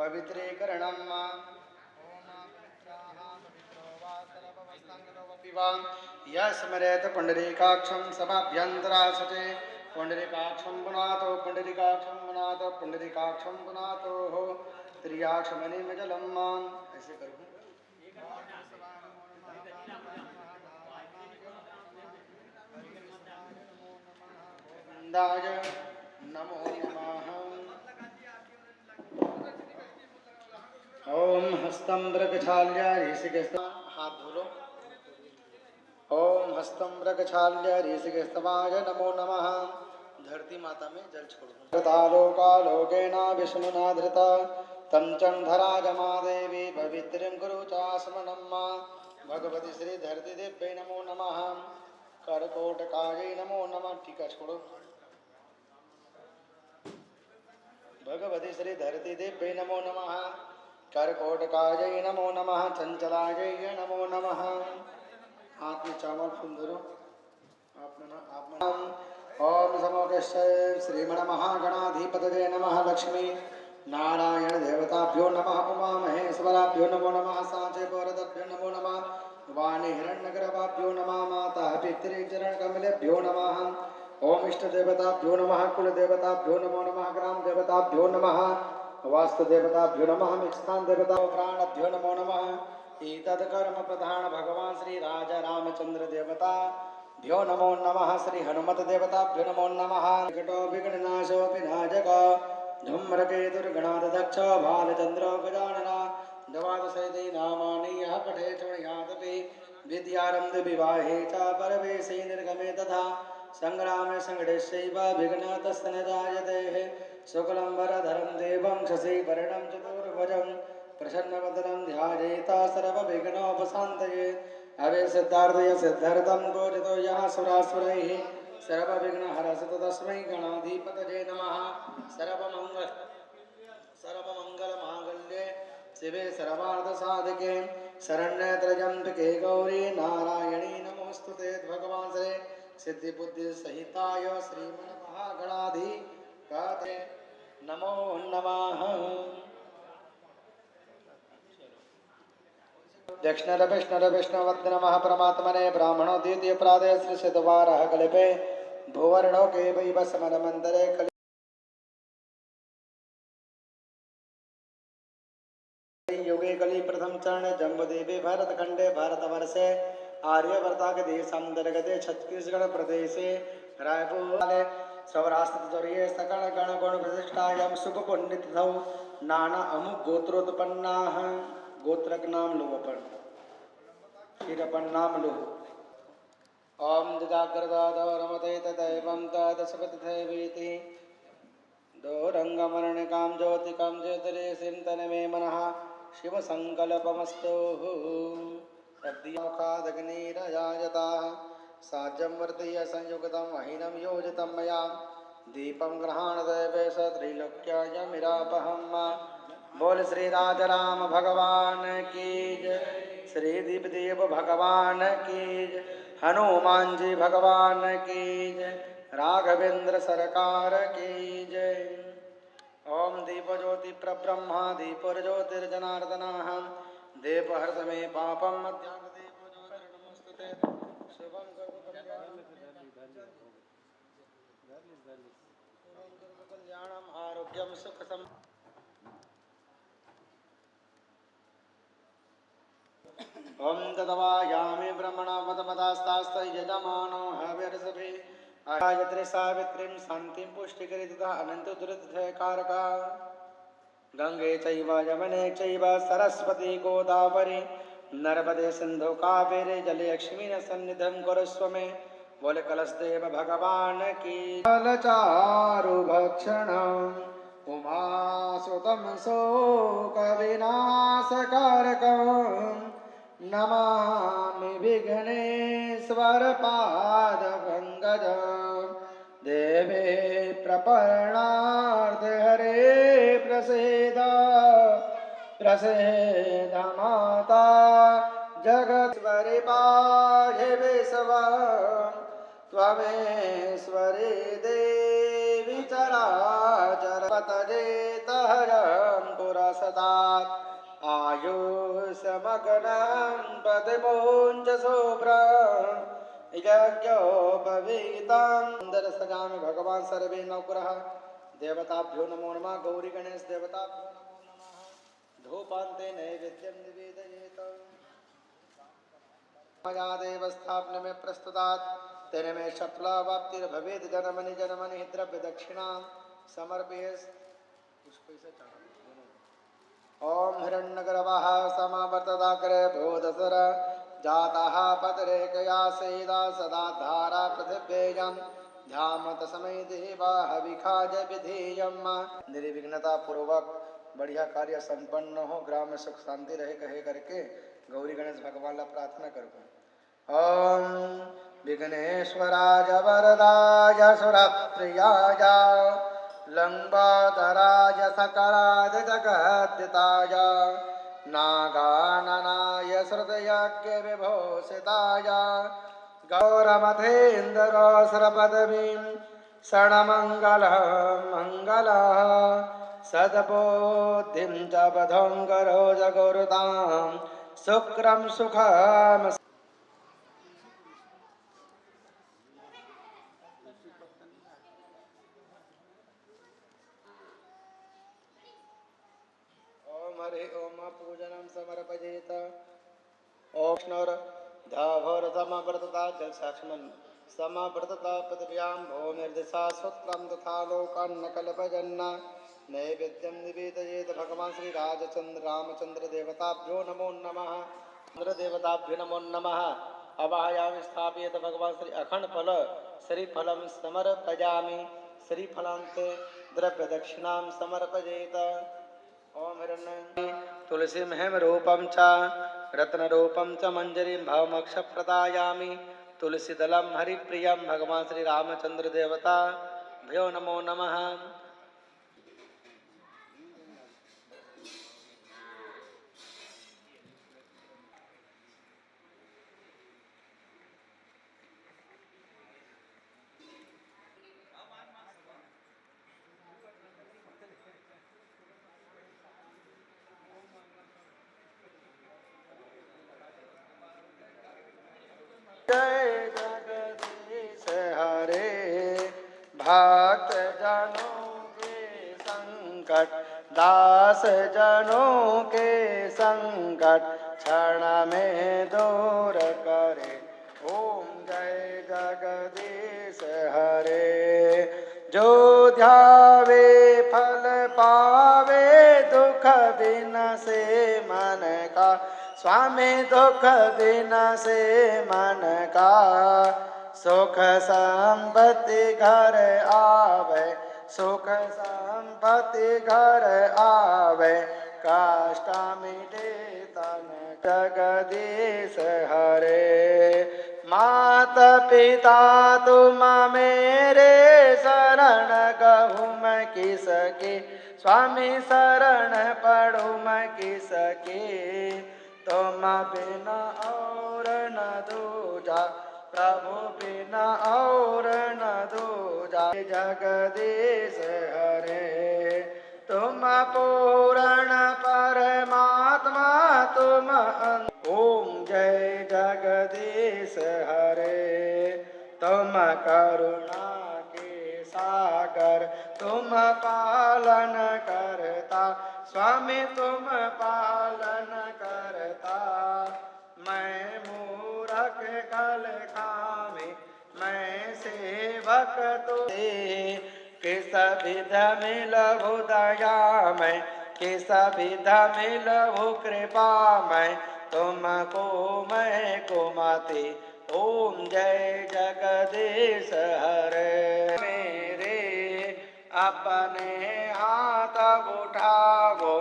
पवित्रीकरणं यः स्मरेत पुण्डरीकाक्षं समाभ्यन्तरासते पुण्डरीकाक्षं पुनातो पुण्डरीकाक्षं पुनातो पुण्डरीकाक्षं पुनातो त्रियाक्षमणिमजलं माम् ऐसे करूँ गोविन्दाय नमो नमः। ओम हस्तं मृगछाल्य ऋषिकेश हाथ धो लो। ओम हस्तं मृगछाल्य ऋषिकेशवाय नमो नमः। धरती माता में जल छोड़ो। लोकेना विष्णुना धृता तं चंधराजमा देवी पवित्रं कुरु चास्मनं मां भगवती श्री धरती देव्यै नमो नमः। करकोटकायै नमो नमः। टीका छोड़ो। भगवती श्री धरती देव्यै नमो नमः। करकोटकायै नमो नमः। चंचलायै नमो नमः। हाथ में चावल फूल धरो। ओम समोकेश्य श्रीमन्महागणाधिपतये नमः। लक्ष्मी नारायण देवताभ्यो नमः। उमा महेश्वराभ्यो नमो नमः। सांचे पौरदेभ्यो नमो नमः। वाणी हिरण्यगर्भाभ्यो नमः। माता पितृचरणकमलेभ्यो नमः। ओम इष्ट देवताभ्यो नमः। कुल देवताभ्यो नमो नमः। ग्राम देवताभ्यो नमः। वास्तु देवताभ्यो नमः। स्थान देवता प्राणभ्यो नमो नमः। एतद् कर्म प्रधान भगवान श्री राजा रामचंद्र देवता भ्यो नमो नमः। श्री हनुमत देवताभ्यो नमो नमः। विकटो विघ्ननाशो विनायक धूम्रकेतुर्गणाध्यक्ष भालचंद्रो गजानना द्वादशैते नामानि यः पठे शृणुयादपि विद्यारम्भे विवाहे च परवेशे निर्गमे तथा संग्रामे संकटेश्चैव विघ्नः तस्य न जायते। शुक्लं वरधरं देवं शशिवर्णं चतुर्भुजं प्रसन्नवदनं ध्यायेत् सर्वविघ्नोपशान्तये। अवे सिद्धार्थय सिद्धार्थं गोचतो यः सुरासुरैः सर्वविघ्नहरसतु तस्मै गणाधिपतये नमः। सर्वमङ्गलमाङ्गल्ये शिवे सर्वार्थसाधिके शरण्ये त्र्यम्बके गौरी नारायणी नमोस्तुते। भगवान श्री सिद्धिबुद्धिसहिताय श्रीमन्महागणाधिपतये नमो नमः। दक्षिणरविष्णुरविष्णुवद् नमः परमात्मने ब्राह्मणो द्वितीय प्रातः श्री सिद्धवारः कल्पे भुवर्णो के वैव समनमन्तरे युगे कलि प्रथम चरण जम्बूद्वीपे भारतखंडे भारतवर्षे आर्यवर्ताक देशांतर्गते छत्तीसगढ़ प्रदेशे रायपुर सौराष्ट्रचर्ये सकल गण गुण प्रतिष्ठायां शुभ पुण्यतिथौ नाना अमुक गोत्रोत्पन्नाः। गोत्रक नाम लो अपन फिर अपन नाम लो। ओम जागृदादो रमते तदैवं तदसपतिथैवेति दोरंगमरणिकां ज्योतिकां ज्योतिरेसिं तन्मे मनः शिव संकल्पमस्तु। मुखादग्निरजायता साज्यं वर्तय संयुक्तं अहिनं योजितं मया दीपं गृहाणदेवे स त्रिलोक्यायमिरापहं। बोल श्री राजा राम भगवान की जय। श्री दीपदेव भगवान की जय। हनुमान जी भगवान की जय। राघवेंद्र सरकार की जय। ओम दीप ज्योति प्रब्रह्मा दीपर ज्योतिर्जनार्दनः देवहर्त मे पापम मध्याह्न दीप ज्योतिर्नमोस्तुते शुभं कल्याणम आरोग्यम सुख सम। ओम तदवायामि ब्रह्मणा यजमानो हविर्षभि गायत्री सावित्रीं शांतिं पुष्टिकरी तथा अनंत दुरितकारका गंगे चैव यमुने चैव सरस्वती गोदावरी नर्मदे सिंधु कावेरी जलक्ष्मी सन्निधिं कुरुष्व मे। बोले कलशदेव भगवान की। चारु भक्षण उमासुतं शोकविनाशकारकं नमामि विघ्नेश्वर पादपङ्कजं। देवे प्रपन्नार्थ हरे प्रसीद प्रसीद माता जगदीश्वरी पाहि विश्वं त्वमेश्वरी देवी चराचर पतजेतहरं सुरसदात् आयुषमग्नं प्रतिमुञ्च शुभ्रं यज्ञोपवीतं दर्शयामि भगवान् सर्वे नवग्रह देवताभ्यो नमो नमः। गौरी गणेश देवताभ्यो नमो नमः। धूपान्ते नैवेद्यं निवेदयेत् मया देव स्थापन में प्रस्तुतात् तेने में शत्रुवाप्तिर्भवेत् जनमनि जनमनि द्रव्य दक्षिणा समर्पयेत्। ओम हिरण्यगर्भः समावर्तदाग्रे भूतसर जातः पतरेकया सेदा सदा धारा पृथिव्येयं ध्यामत समय देवा हविखाज विधेयम। निर्विघ्नता पूर्वक बढ़िया कार्य संपन्न हो, ग्राम में सुख शांति रहे कहे करके गौरी गणेश भगवान ला प्रार्थना करो। ओम विघ्नेश्वराय वरदाय सुरप्रियाय लंबोदराय सकलाय जगद्दिताय नागाननाय श्रुतयज्ञ विभूषिताय गौरमथेन्द्रोऽसुरपदवीं षण्मङ्गलः मङ्गलः सद्बुद्धिं च बधं करो जगोरुतां शुक्रं सुखम्। ओम पूजनं समर्पयेत्। ओम धावरतमव्रतता जलसाक्ष्मन् समाव्रतता पृथिव्यां भूमिर्दिशा स्वत्रं तथा लोकान्न कल्पयन् नैवेद्यं निवेदयेत्। भगवान् श्री रामचंद्र देवताभ्यो नमो नमः। चंद्र देवताभ्यो नमो नमः। अवाहयामि स्थापयेत्। भगवान् श्री अखंड फल श्रीफलं समर्पयामि। श्रीफलान्ते द्रव्य दक्षिणां समर्पयेत्। ओम हिरण्य तुलसी महम रूपम च रत्न रूपम च मंजरी भावमक्ष प्रदायामि। तुलसी दलम हरिप्रियम। भगवान श्री रामचंद्र देवता भ्यो नमो नमः। जय जगदीश हरे भक्त जनों के संकट दास जनों के संकट क्षण में दूर करे। ओम जय जगदीश हरे। जो ध्यावे फल पावे दुख बिन से मन का स्वामी दुख बिन से मन का सुख संपत्ति घर आवे। सुख संपत्ति घर आवे कष्ट मिटे तन। जगदीश हरे माता पिता तुम मेरे शरण गहूँ मैं किसके। स्वामी शरण पढ़ू मैं किसके। तुम बिना और न दूजा प्रभु बिना और न दूजा। जगदीश हरे तुम पूर्ण परमात्मा तुम। ओम जय जगदीश हरे तुम करुणा के सागर तुम पालन करता। स्वामी तुम पालन करता। मैं मूरख कल खामे मैं सेवक तुझे। किस विध मिलभु दया मैं किस विध मिलभु कृपा मैं तुमको मैं कुमति। ओम जय जगदीश हरे मेरे अपने हाथ उठाओ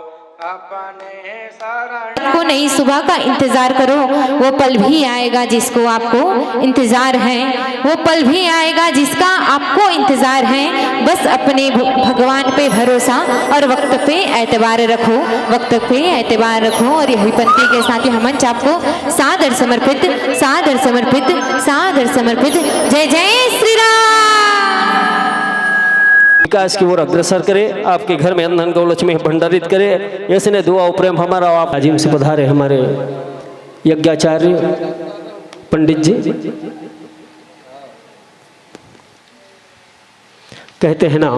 अपने शरण को नई सुबह का इंतजार करो। वो पल भी आएगा जिसको आपको इंतजार है। वो पल भी आएगा जिसका आपको इंतजार है। बस अपने भगवान पे भरोसा और वक्त पे एतबार रखो। वक्त पे एतबार रखो। और यही पंक्ति के साथ ही मंच आपको सादर समर्पित सादर समर्पित सादर समर्पित। जय जय श्री राम। विकास की ओर अग्रसर करे, आपके घर में अन्न धन गौलक्ष्मी भंडारित करे, ऐसे ने दुआ प्रेम हमारा आप आजीम से पधारे हमारे यज्ञाचार्य पंडित जी। कहते हैं ना,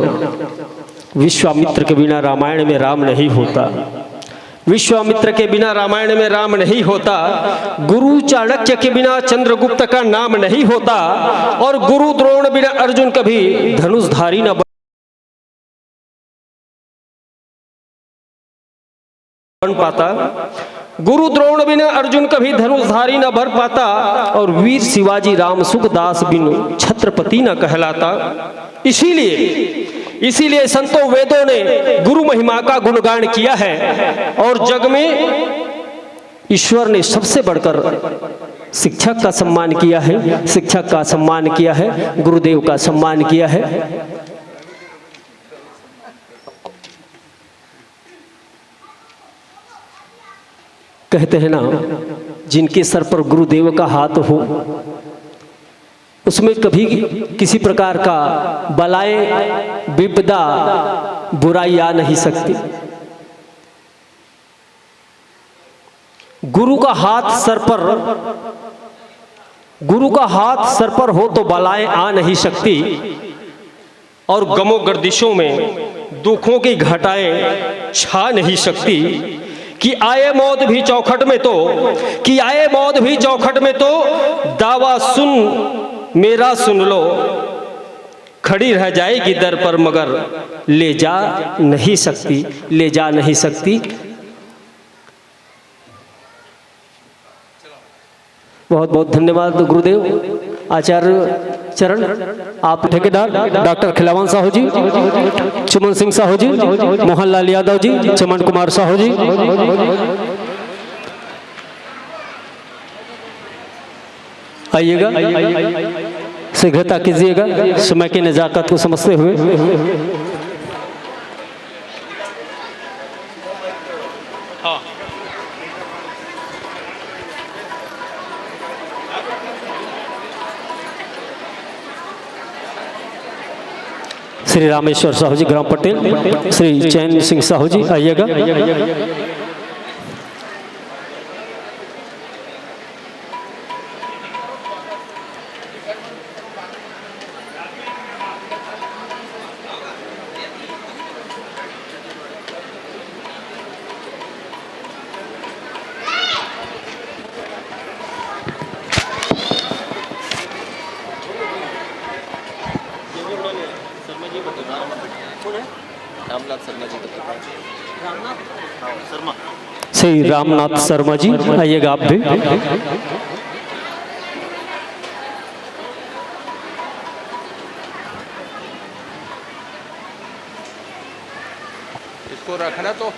विश्वामित्र के बिना रामायण में राम नहीं होता, विश्वामित्र के बिना रामायण में राम नहीं होता, गुरु चाणक्य के बिना चंद्रगुप्त का नाम नहीं होता, और गुरु द्रोण बिना अर्जुन कभी धनुषधारी न बन पाता, गुरु द्रोण बिना अर्जुन कभी धनुषधारी न भर पाता, और वीर शिवाजी राम सुखदास बिन छत्रपति न कहलाता। इसीलिए संतों वेदों ने गुरु महिमा का गुणगान किया है, और जग में ईश्वर ने सबसे बढ़कर शिक्षक का सम्मान किया है, शिक्षक का सम्मान किया है, गुरुदेव का सम्मान किया है। कहते हैं ना, जिनके सर पर गुरुदेव का हाथ हो उसमें कभी किसी प्रकार का बलाएं विपदा बुराई आ नहीं सकती। गुरु का हाथ सर पर हो तो बलाएं आ नहीं सकती, और गमों गर्दिशों में दुखों की घटाएं छा नहीं सकती। कि आए मौत भी चौखट में तो दावा सुन मेरा सुन लो, खड़ी रह जाएगी दर पर मगर ले जा नहीं सकती। बहुत बहुत धन्यवाद गुरुदेव। आचार्य चरण, आप ठेकेदार डॉक्टर खिलावन साहू जी, चुमन सिंह साहू जी, मोहनलाल यादव जी, चमन कुमार साहू जी, आइएगा, शीघ्रता कीजिएगा समय की नजाकत को समझते हुए। श्री रामेश्वर साहू जी ग्राम पटेल, श्री चैन सिंह साहू जी आइएगा। श्री रामनाथ शर्मा जी आइएगा आप भी। इसको रखना तो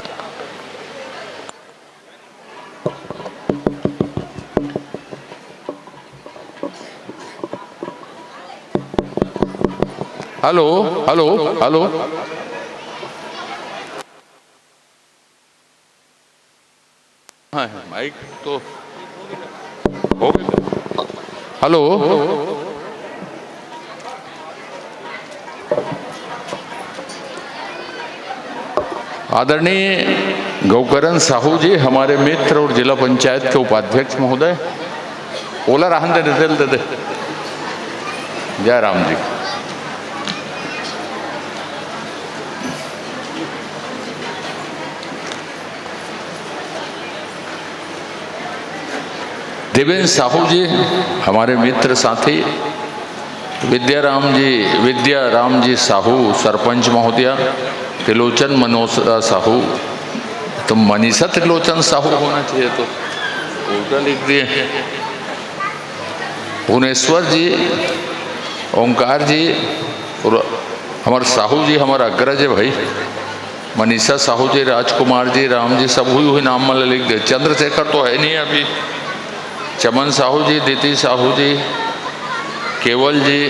हेलो हेलो हेलो हाँ माइक तो हो गया। हेलो आदरणीय गौकरण साहू जी, हमारे मित्र और जिला पंचायत के उपाध्यक्ष महोदय, ओला राहन दे दे। जय राम जी। देवेंद्र साहू जी हमारे मित्र साथी, विद्या राम जी साहू सरपंच महोदया, त्रिलोचन मनोज साहू, तो मनीषा त्रिलोचन साहू होना चाहिए, तो उल्टा लिख दिए। भुवनेश्वर जी, ओंकार जी और हमारे साहू जी, हमारा अग्रज है भाई, मनीषा साहू जी, राजकुमार जी, राम जी, सब हुई नाम मतलब लिख दे। चंद्रशेखर तो है नहीं अभी, चमन साहू जी, दीति साहू जी, केवल जी,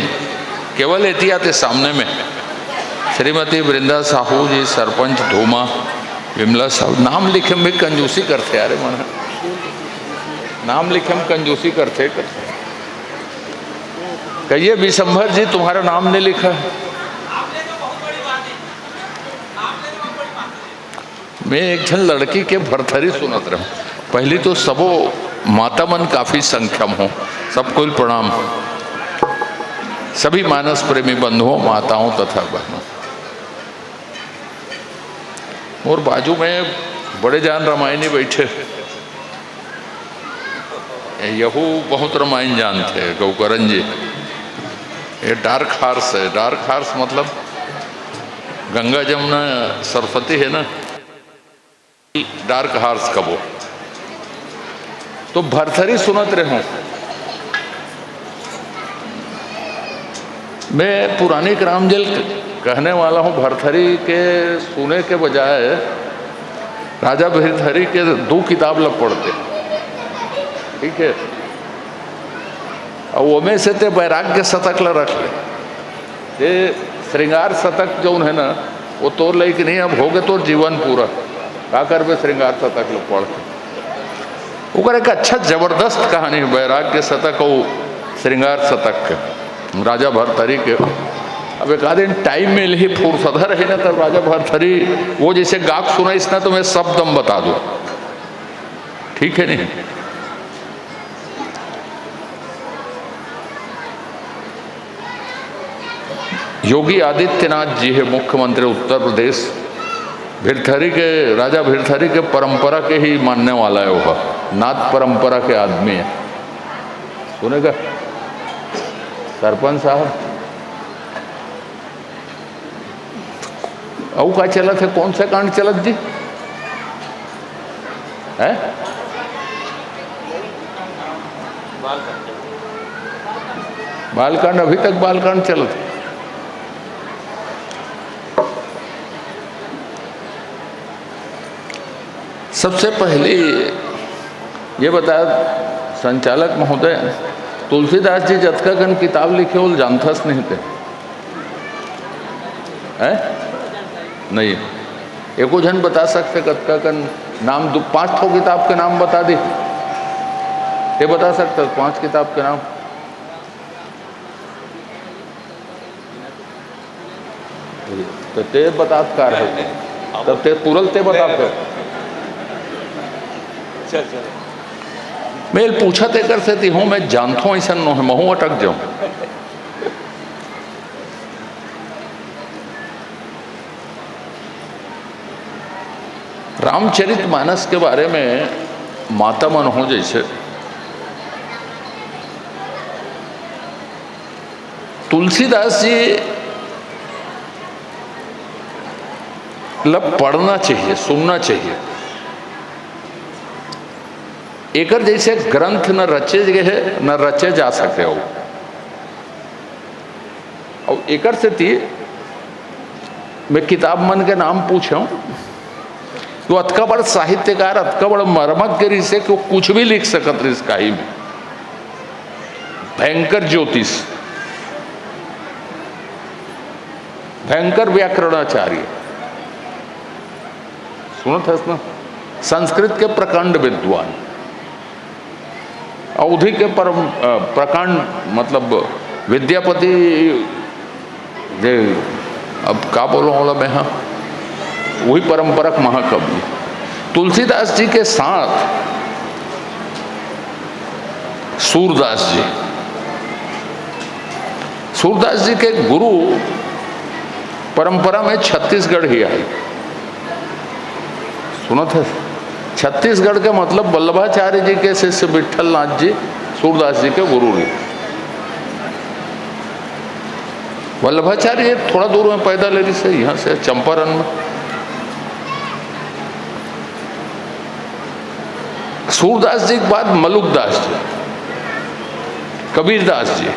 केवल एहतियात है सामने में, श्रीमती वृंदा साहू जी सरपंच धूमा, विमला साहू। नाम लिखे में कंजूसी करते यार, मन नाम लिखे में कंजूसी करते। कहिए विशंभर जी तुम्हारा नाम नहीं लिखा है। मैं एक जन लड़की के भरथरी सुनत रहा। पहली तो सबो माता मन काफी संख्या में हो, सबको प्रणाम। सभी मानस प्रेमी बंधुओं, माताओं तथा बहनों, और बाजू में बड़े जान रामायणी बैठे, यहू बहुत रामायण जानते गौकरण जी। ये डार्क हार्स है। डार्क हार्स मतलब गंगा जमुना सरस्वती है ना, डार्क हार्स कबो। तो भरथरी सुनत रहे हूं मैं। पुरानी रामजल कहने वाला हूं। भरथरी के सुने के बजाय राजा भरथरी के 2 किताब लग पढ़ते, ठीक है। और वो में से ते वैराग्य शतक ला रख ले, ते श्रृंगार शतक जो है ना, वो तोर ले कि नहीं, अब हो गए तो जीवन पूरा का कर बे श्रृंगार शतक लो पढ़ के। वो एक अच्छा जबरदस्त कहानी है वैराग्य शतक और श्रृंगार शतक के, राजा भरथरी के। अब एक आधे टाइम में ही फुर्सत रही ना, तब राजा भरथरी वो जैसे गाक सुना इसना तो मैं सब दम बता दूं, ठीक है नहीं। योगी आदित्यनाथ जी है मुख्यमंत्री उत्तर प्रदेश। भरथरी के, राजा भरथरी के परंपरा के ही मानने वाला है वो, नाथ परंपरा के आदमी है। सुनेगा सरपंच साहब, औ का चलत है, कौन सा कांड चलत जी है? बालकांड, अभी तक बालकांड चलत है। सबसे पहले ये बताया संचालक महोदय, तुलसीदास जी जतका कन किताब लिखे वो जानथस नहीं थे है? नहीं, एको जन बता सकते कतका कन नाम? 5 ठो किताब के नाम बता दी, ये बता सकते 5 किताब के नाम? तो ते बतात कार है, तब ते पूरल ते बता कर। मैं पूछा ते कर से हूँ, मैं जानता हूँ ऐसा नो है, महू अटक जाऊं। रामचरित मानस के बारे में माता मन हो जैसे तुलसीदास जी लब पढ़ना चाहिए, सुनना चाहिए। एकर जैसे ग्रंथ न रचे गए न रचे जा सकते हो। और एकर से थी मैं किताब मन के नाम पूछूं तो अतका बड़ साहित्यकार, अतका बड़ मर्मज्ञ से कि कुछ भी लिख सकत रही काई में। भयंकर ज्योतिष, भयंकर व्याकरणाचार्य, सुनत है ना? संस्कृत के प्रकांड विद्वान, अवधि के प्रकांड मतलब विद्यापति जे, अब का बोलो वाला मैं, हाँ वही परंपरक महाकवि। तुलसीदास जी के साथ सूरदास जी, सूरदास जी के गुरु परंपरा में छत्तीसगढ़ ही आई। सुनत है? छत्तीसगढ़ के मतलब वल्लभाचार्य जी के शिष्य विठल नाथ जी सूरदास जी के गुरु रहे। वल्लभाचार्य थोड़ा दूर में पैदा ले रही से, यहाँ से चंपारण में। सूरदास जी के बाद मलुकदास जी, कबीरदास जी,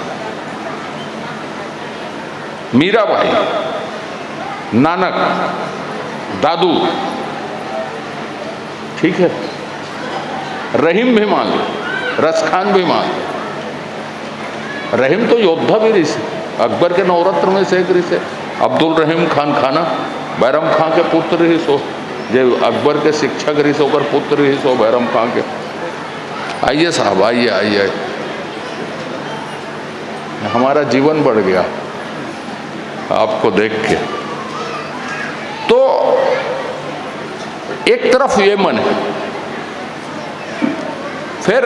मीराबाई, नानक, दादू, ठीक है, रहीम भी मान लो, रसखान भी मान लो। रहीम तो योद्धा भी रही से, अकबर के नवरत्न में से एक रही से। अब्दुल रहीम खान खाना बैरम खां के पुत्र रही सो, जो अकबर के शिक्षक रही सो, ओकर पुत्र रही सो बैरम खां के। आइए साहब, आइए आइए, हमारा जीवन बढ़ गया आपको देख के। तो एक तरफ यमन है, फिर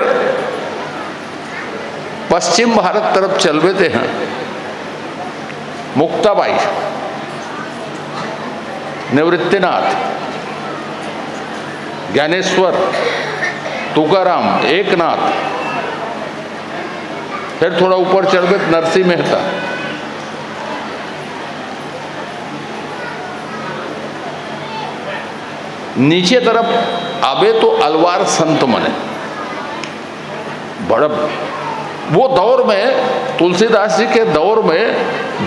पश्चिम भारत तरफ चल रहे हैं मुक्ताबाई, निवृत्तिनाथ, ज्ञानेश्वर, तुकाराम, एकनाथ, फिर थोड़ा ऊपर चल गए नरसिंह मेहता, नीचे तरफ आबे तो अलवार संत मने। बड़ा वो दौर में, तुलसीदास जी के दौर में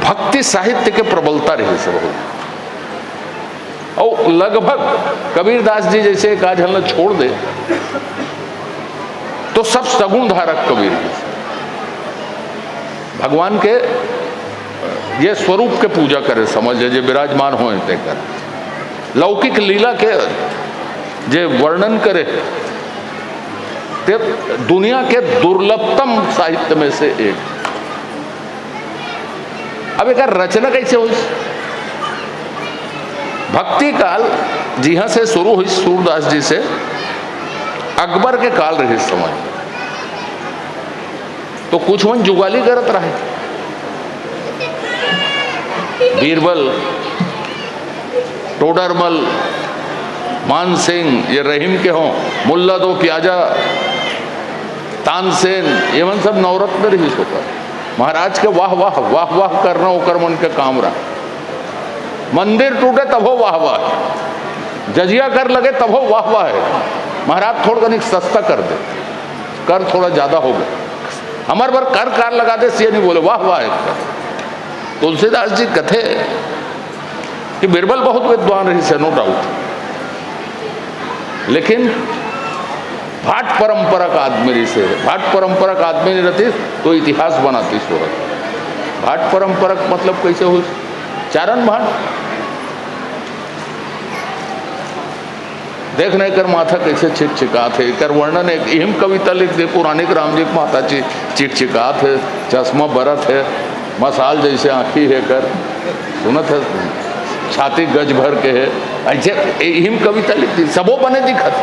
भक्ति साहित्य के प्रबलता रही सब हो, और लगभग कबीरदास जी जैसे एक आज हल्ला छोड़ दे तो सब सगुण धारक कबीर हैं, भगवान के ये स्वरूप के पूजा करे, समझ जे विराजमान हो कर लौकिक लीला के जे वर्णन करे, ते दुनिया के दुर्लभतम साहित्य में से एक। अब एक रचना कैसे हुई? भक्ति काल जिहां से शुरू हुई सूरदास जी से, अकबर के काल रहे समय, तो कुछ मन जुगाली करत रहे, बीरबल, टोडरमल, मानसिंह, ये रहीम के हों, मुल्ला दो प्याजा, तानसेन, ये मन सब नवरत्न रही होकर महाराज के वाह वाह वाह वाह करना होकर मन के काम रहा। मंदिर टूटे तब हो वाह वाह, जजिया कर लगे तब हो वाह वाह है। महाराज थोड़ा कनिक सस्ता कर दे, कर थोड़ा ज्यादा हो गया, हमारे बार कर कार लगा दे, ये नहीं बोले वाह वाह है। तुलसीदास जी कथे कि बीरबल बहुत विद्वान रही से, नो डाउट, लेकिन भाट परंपरा का आदमी रही से, भाट परंपरा का आदमी नहीं रहती तो इतिहास बनाती सोहर। भाट परंपरा मतलब कैसे हुई? चारण भाट देखने कर माथा कैसे चिकचिका थे, कर वर्णन एक हिम कविता लिख दे, पुराने राम जी माता चिकचिका थे, चश्मा बरत है, मसाल जैसे आँखी है, कर सुनत है, छाती गज भर के है, ऐसे हिम कविता लिखती, सबो बने दिखत।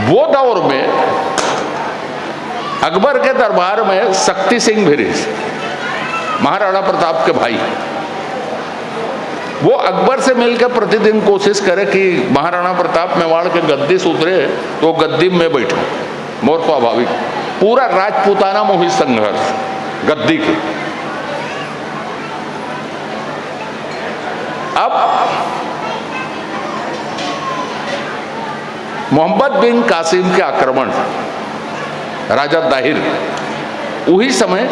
वो दौर में अकबर के दरबार में शक्ति सिंह भी रहे, महाराणा प्रताप के भाई। वो अकबर से मिलकर प्रतिदिन कोशिश करे कि महाराणा प्रताप मेवाड़ के गद्दी से उतरे तो गद्दी में बैठो, मोर स्वाभाविक। पूरा राजपूताना में हुई संघर्ष गद्दी की। अब मोहम्मद बिन कासिम के आक्रमण, राजा दाहिर, वही समय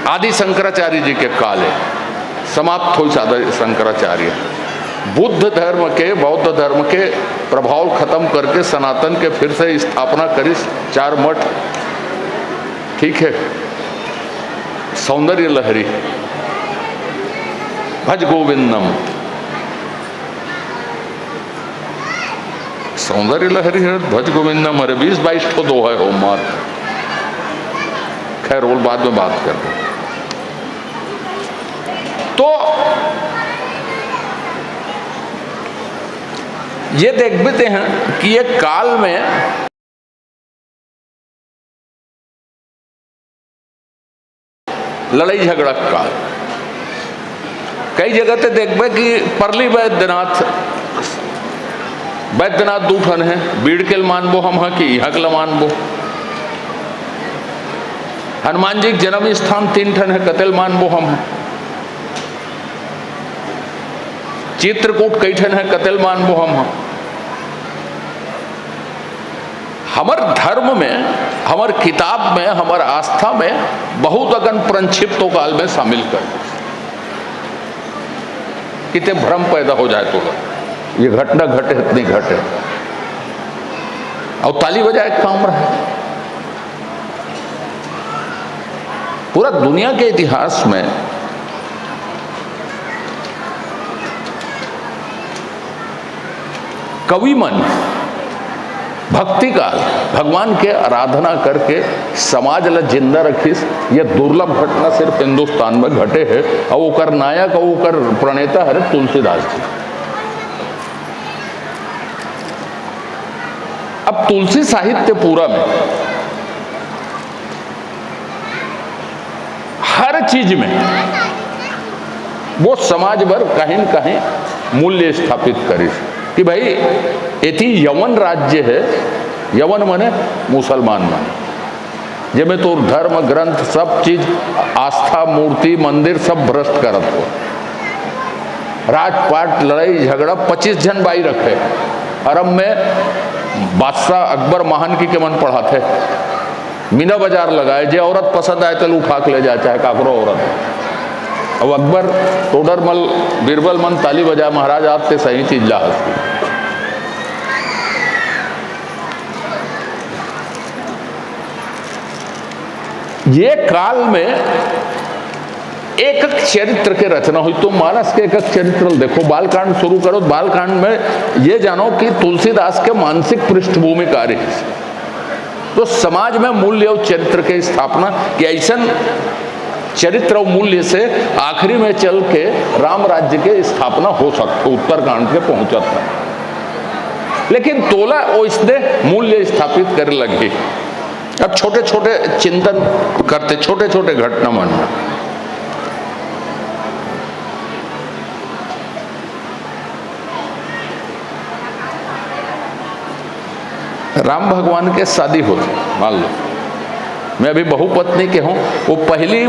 आदि शंकराचार्य जी के काल है, समाप्त हुई आदि शंकराचार्य। बुद्ध धर्म के, बौद्ध धर्म के प्रभाव खत्म करके सनातन के फिर से स्थापना करी, 4 मठ, ठीक है। सौंदर्य लहरी, भज गोविंदम, सौंदर्य लहरी है, भज गोविंदम, अरे 20-22 ठो दो है होमवर्क, खैर रोल बाद में बात कर रहे। तो ये देख लेते हैं कि ये काल में लड़ाई झगड़ा काल, कई जगह ते देखबे कि परली बैद्यनाथ दूठन है, बीड़ के मानबो हम हाँ कि यहाँ के मानबो। हनुमान जी जन्म स्थान 3 ठन है, कतेल मानबो हम। चित्रकूट कई ठन है, कतेल मानबो हम। हमार धर्म में, हमार किताब में, हमार आस्था में बहुत अगन प्रक्षिप्तो काल में शामिल कर, कितने भ्रम पैदा हो जाए तो ये घटना घटे, इतनी घटे, और ताली बजाए काम रहे। पूरा दुनिया के इतिहास में कवि मन भक्ति काल भगवान के आराधना करके समाज ला जिंदा रखिस। ये दुर्लभ घटना सिर्फ हिंदुस्तान में घटे है और ओकर नायक और ओकर प्रणेता है तुलसीदास जी। अब तुलसी साहित्य पूरा में हर चीज में वो समाज भर कहीं न कहीं मूल्य स्थापित करी कि भाई एथी यवन राज्य है। यवन माने मुसलमान माने जेमें तो धर्म ग्रंथ सब चीज आस्था मूर्ति मंदिर सब भ्रष्ट करत हो। राजपाट लड़ाई झगड़ा 25 जन बाई रखे। अरब में बादशाह अकबर महान की के मन पढ़ाते मीना बाजार लगाए जे औरत पसंद आए तो उठा के ले जाए चाहे काकरो औरत। अब अकबर टोडरमल बीरबल मन ताली बजा महाराज आपसे सही चीज ला। ये काल में एक एक चरित्र के रचना हुई। तो मानस के एक एक चरित्र देखो। बालकांड शुरू करो। बालकांड में ये जानो कि तुलसीदास के मानसिक पृष्ठभूमि कार्य है। तो समाज में मूल्य और चरित्र की स्थापना कि ऐसा चरित्र और मूल्य से आखिरी में चल के राम राज्य के स्थापना हो सकती। उत्तरकांड के पहुंचता लेकिन तोला वो इसने मूल्य स्थापित कर लगे। अब छोटे छोटे चिंतन करते छोटे छोटे घटना मानना। राम भगवान के शादी होते मान लो मैं अभी बहुपत्नी के हूं। वो पहली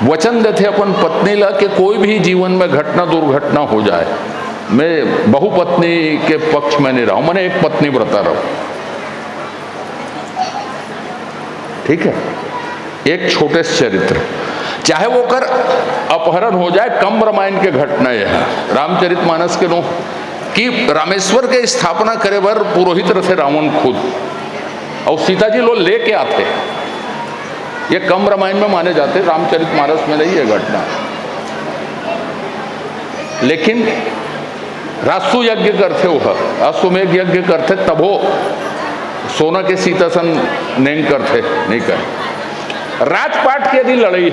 वचन देते अपन पत्नी ला कि कोई भी जीवन में घटना दुर्घटना हो जाए मैं बहुपत्नी के पक्ष में नहीं रहा हूं। मैंने एक पत्नी व्रता रहूं। ठीक है। एक छोटे से चरित्र चाहे वो कर अपहरण हो जाए। कम रामायण के घटना यह है रामचरितमानस के नो कि रामेश्वर के स्थापना करे बर पुरोहित रथे रावण खुद और सीता जी लोग लेके आते। ये कम रामायण में माने जाते रामचरितमानस में नहीं है घटना। लेकिन रासु यज्ञ करते वो अश्वमेघ यज्ञ करते तब वो सोना के सीता सन नहीं करते नहीं कर। राजपाट की यदि लड़ाई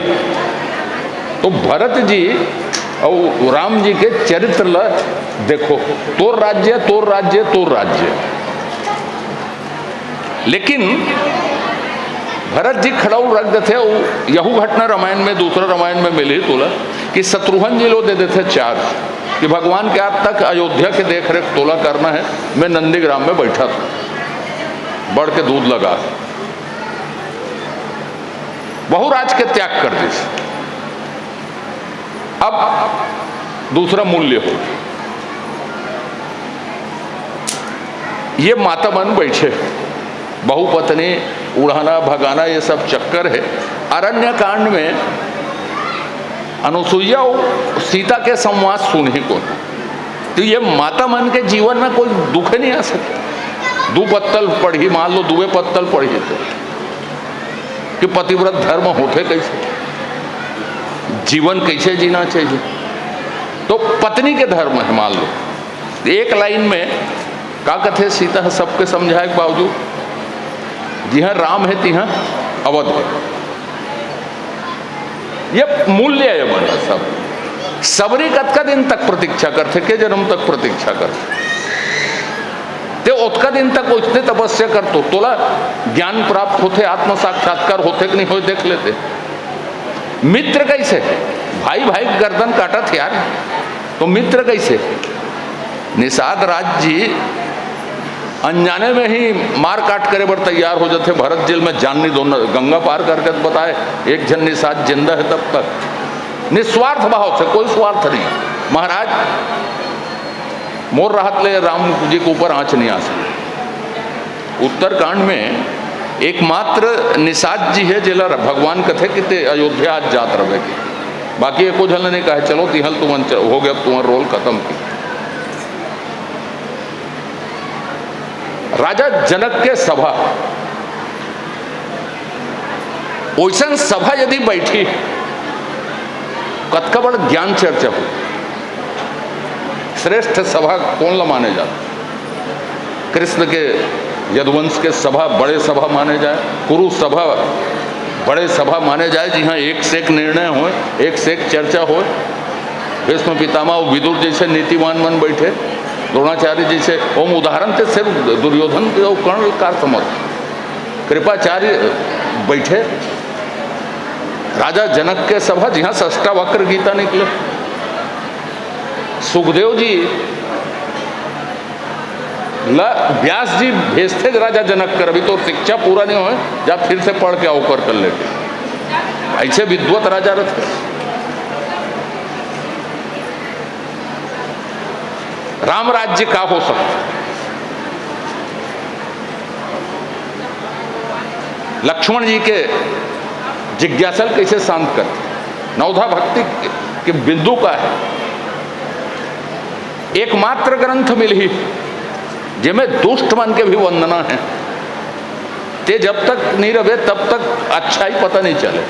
तो भरत जी और राम जी के चरित्र ला देखो। तोर राज्य तोर राज्य तोर राज्य। लेकिन भरत जी खड़ाऊ रख देते। यहू घटना रामायण में दूसरा रामायण में मिली तोला कि शत्रुघ्न जी लोग दे देते चार्ज कि भगवान के आज तक अयोध्या के देख रेख तोला करना है। मैं नंदीग्राम में बैठा था बढ़ के दूध लगा बहुराज के त्याग कर दी। अब दूसरा मूल्य हो ये माता मन बैठे बहुपत्नी उड़ाना भगाना ये सब चक्कर है। अरण्य कांड में अनुसुईया और सीता के संवाद सुन ही को तो ये माता मन के जीवन में कोई दुख नहीं आ सकता। दो पत्तल पढ़ी मान लो दुए पत्तल पढ़ी तो कि पतिव्रत धर्म होते कैसे जीवन कैसे जीना चाहिए। तो पत्नी के धर्म है मान लो। एक लाइन में का कथे सीता सबके समझाए के बावजूद जिहाँ राम है तिहाँ अवध है। ये मूल्य है बना सब। सबरी कतका दिन तक प्रतीक्षा करते के जन्म तक प्रतीक्षा करते ते उतका दिन तक उतने तपस्या कर तो तोला ज्ञान प्राप्त होते आत्म साक्षात्कार होते कि नहीं हो देख लेते। मित्र कैसे भाई भाई गर्दन काटा थे यार तो मित्र कैसे। निषाद राज जी अनजाने में ही मार काट करे बर तैयार हो जाते। भरत जेल में जान नहीं दोनों गंगा पार करके बताए एक जन निषाद जिंदा है तब तक निस्वार्थ भाव से कोई स्वार्थ नहीं। महाराज मोर राहत ले राम जी के ऊपर आंच नहीं आ सकती। उत्तरकांड में एकमात्र निषाद जी है जिला भगवान कथे कि ते अयोध्या आज जात रहे की। बाकी एको झल ने कहा चलो तिहल तुम हो गया तुम्हारा रोल खत्म की। राजा जनक के सभा ओइसन सभा यदि बैठी कतका बड़ ज्ञान चर्चा हो। श्रेष्ठ सभा कौन ला माने जाता कृष्ण के यदुवंश के सभा बड़े सभा माने जाए, कुरु सभा बड़े सभा माने जाए, जी हाँ एक से एक निर्णय हो, एक से एक चर्चा हो। भीष्म पितामह और विदुर जैसे नीतिवान मन बैठे, द्रोणाचार्य जैसे, ओम उदाहरण थे सिर्फ दुर्योधन और कर्ण का समझ, कृपाचार्य बैठे, राजा जनक के सभा जहाँ षष्ठावक्र गीता निकले, सुखदेव जी व्यास जी भेजते राजा जनक कर, अभी तो शिक्षा पूरा नहीं हो, जा फिर से पढ़ के आओ कर लेके, ऐसे विद्वत राजा रहते। राम राज्य का हो सकता, लक्ष्मण जी के जिज्ञासा कैसे शांत करते, नवधा भक्ति के बिंदु का है एकमात्र ग्रंथ मिल ही जिसमें दुष्ट मन के भी वंदना है, ते जब तक नहीं रहे तब तक अच्छा ही पता नहीं चले,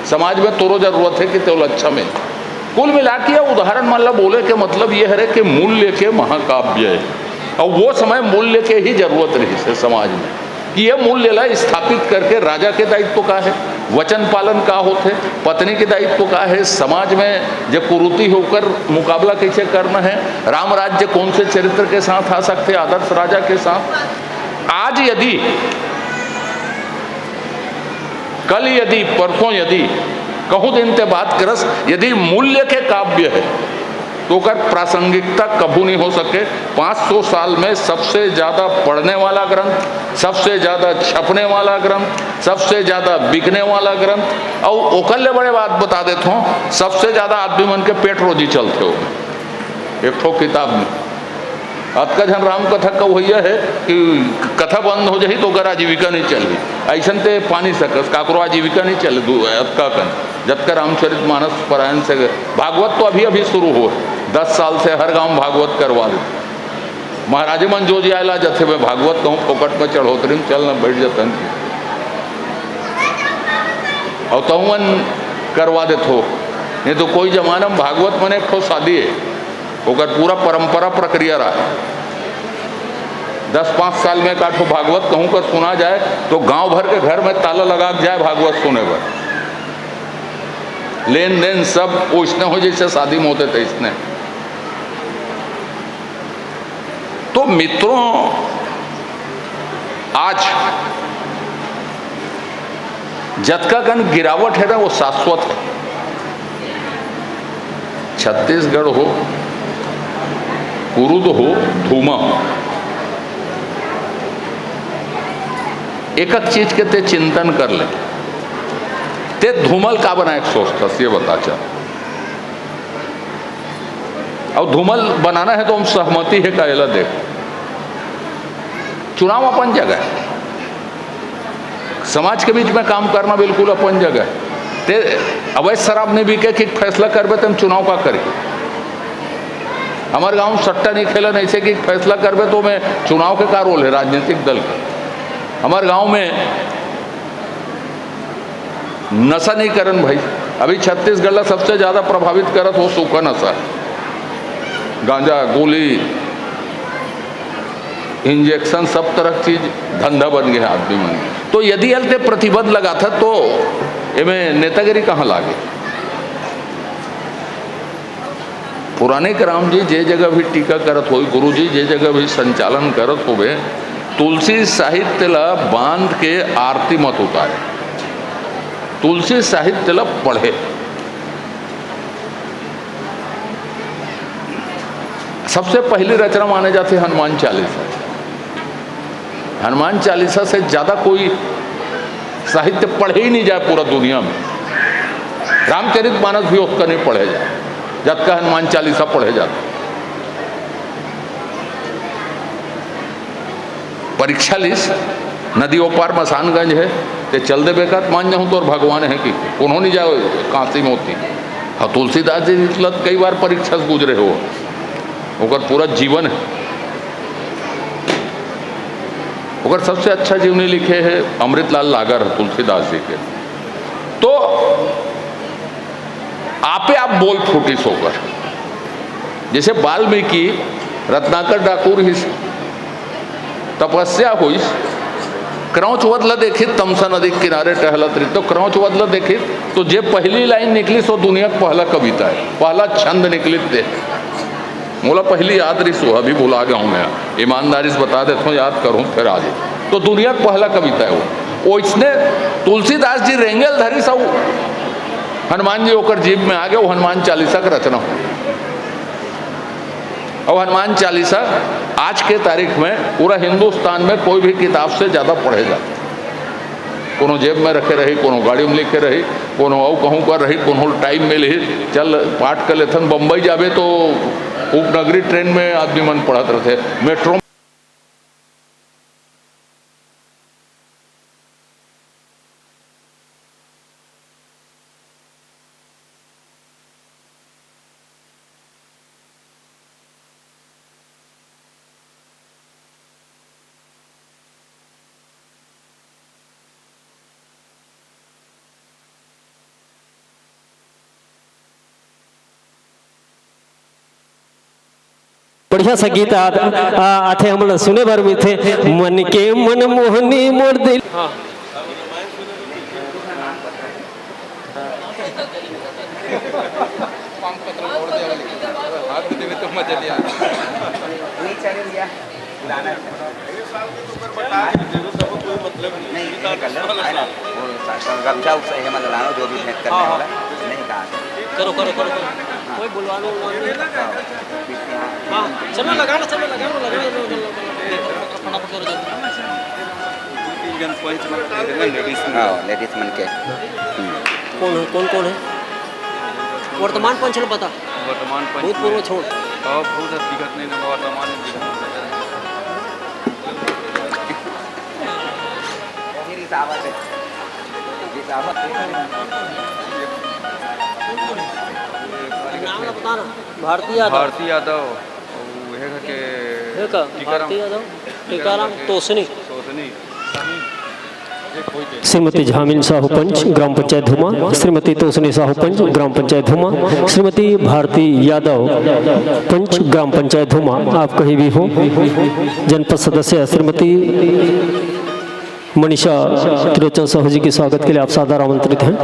समाज में तोरो जरूरत है कि तो अच्छा में। कुल मिला के उदाहरण मतलब बोले के मतलब ये है कि मूल्य के महाकाव्य है, और वो समय मूल्य के ही जरूरत रही है समाज में, कि ये मूल्य ला स्थापित करके राजा के दायित्व का है, वचन पालन का होते, पत्नी के दायित्व का है, समाज में जब कुरीति होकर मुकाबला कैसे करना है, राम राज्य कौन से चरित्र के साथ आ सकते, आदर्श राजा के साथ। आज यदि, कल यदि, परसों यदि, कहूँ दिन ते बात करस, यदि मूल्य के काव्य है तो कर प्रासंगिकता कभी नहीं हो सके। 500 साल में सबसे ज़्यादा पढ़ने वाला ग्रंथ, सबसे ज़्यादा छपने वाला ग्रंथ, सबसे ज़्यादा बिकने वाला ग्रंथ, और ओकल्ले बड़े बात बता देता हूँ, सबसे ज़्यादा आदमी मन के पेट रोजी चलते हो एक ठो किताब में। आज का जन राम कथा का वही है कि कथा बंद हो जाए तो अगर आजीविका नहीं चल रही, ऐसा ते पानी सकस काकरो आजीविका नहीं चले अतका कन, जब का रामचरित मानस पारायण से भागवत तो अभी अभी शुरू हो, 10 साल से हर गांव भागवत करवा दे। महाराज मन जो जी आयला जथे मैं भागवत कहूँ फोकट में चढ़ोतरी में चलना बैठ जातन, और तहुवन करवा देते हो, नहीं तो कोई जमाना में भागवत मैंने एक ठो शादी है, ओकर पूरा परंपरा प्रक्रिया रहा। 10-5 साल में काठो भागवत कहूँ कर सुना जाए तो गांव भर के घर में ताला लगा जाए भागवत सुने पर, लेन देन सब उसने हो जैसे शादी में होते थे इसने। तो मित्रों, आज जतका कन गिरावट है ना वो शाश्वत है। छत्तीसगढ़ हो, कुरुद हो, धूमा हो, एक एक चीज के ते चिंतन कर ले, ते धूमल का बना एक सोचता ये बता चल, और धूमल बनाना है तो हम सहमति है कायला देख, चुनाव अपन जगह है, समाज के बीच में काम करना बिल्कुल अपन जगह है। ते अवैध शराब नहीं बिके कि फैसला करबे तो हम चुनाव का करी, हमारे गांव सट्टा नहीं खेला नहीं से कि फैसला करबे तो मैं चुनाव के का रोल है राजनीतिक दल का। हमारे गांव में नशा नहीं करन भाई, अभी छत्तीसगढ़ ला सबसे ज़्यादा प्रभावित करत हो सूखा नशा, गांजा, गोली, इंजेक्शन, सब तरह की चीज धंधा बन गया आदमी मन। तो यदि हल्ते प्रतिबद्ध लगा था तो इमें नेतागिरी कहाँ लागे। पुराने राम जी जे जगह भी टीका करत हो, गुरु जी जे जगह भी संचालन करत होवे, तुलसी साहित्य ला बांध के आरती मत उतारे, तुलसी साहित्य ला पढ़े। सबसे पहली रचना माने जाती है हनुमान चालीसा। हनुमान चालीसा से ज्यादा कोई साहित्य पढ़े ही नहीं जाए पूरा दुनिया में। रामचरित मानस भी उसका नहीं पढ़े जाए जब का हनुमान चालीसा पढ़े जाता। परीक्षा लिस नदी ओपार मसानगंज है, ते चल दे बेकार मान जाऊँ तो और भगवान है कि उन्होंने जाओ काशी में होती। हाँ, तुलसीदास जी कई बार परीक्षा से गुजरे हो, ओकर पूरा जीवन है। ओकर सबसे अच्छा जीवनी लिखे है अमृतलाल लागर तुलसीदास जी के। तो आपे आप बोल फूटी सोकर, जैसे वाल्मीकि रत्नाकर डाकुर ही तपस्या हुई। क्रौच वदल देखित तमसा नदी के किनारे टहलत रही, तो क्रौच वदल देखित तो जे पहली लाइन निकली सो दुनिया का पहला कविता है, पहला छंद निकलित दे मोला पहली याद रही सो, अभी भुला गया हूँ मैं, ईमानदारी से बता देता हूँ, याद करूँ फिर आज। तो दुनिया का पहला कविता है वो इसने तुलसीदास जी रेंगल धरी सब हनुमान जी होकर जीव में आ गए, वो हनुमान चालीसा का रचना हो। और हनुमान चालीसा आज के तारीख में पूरा हिंदुस्तान में कोई भी किताब से ज़्यादा पढ़े जाते, कोनो जेब में रखे रही, कोनो गाड़ी में लेके रही, कोनो और कहूँ कर रही, कोनो टाइम में ले चल पाठ कर लेथन। बम्बई जावे तो उपनगरी ट्रेन में आदमी मन पढ़त रहते, मेट्रो बढ़िया सा गीत आथे हम सुने बार में थे, मन के मन मोहनी मोर दिल। जो भी भेंट करने वाला नहीं कहा करो करो करो कोई बुलवाने हाँ चलो लगाना लेडीज मन के कौन है वर्तमान पंच चलो बता, वर्तमान भूतपूर्व छोड़, भूत दिक्कत नहीं वर्तमान नाम ना बताना। भारती यादव भारती यादव टीकाराम तोसनी श्रीमती झामिन साहू पंच ग्राम पंचायत धुमा, श्रीमती तोसनी साहू पंच ग्राम पंचायत धुमा, श्रीमती भारती यादव पंच ग्राम पंचायत धुमा। आप कहीं भी हो, जनपद सदस्य श्रीमती मनीषा त्रिलोचन साहू जी के स्वागत के लिए आप सादर आमंत्रित हैं।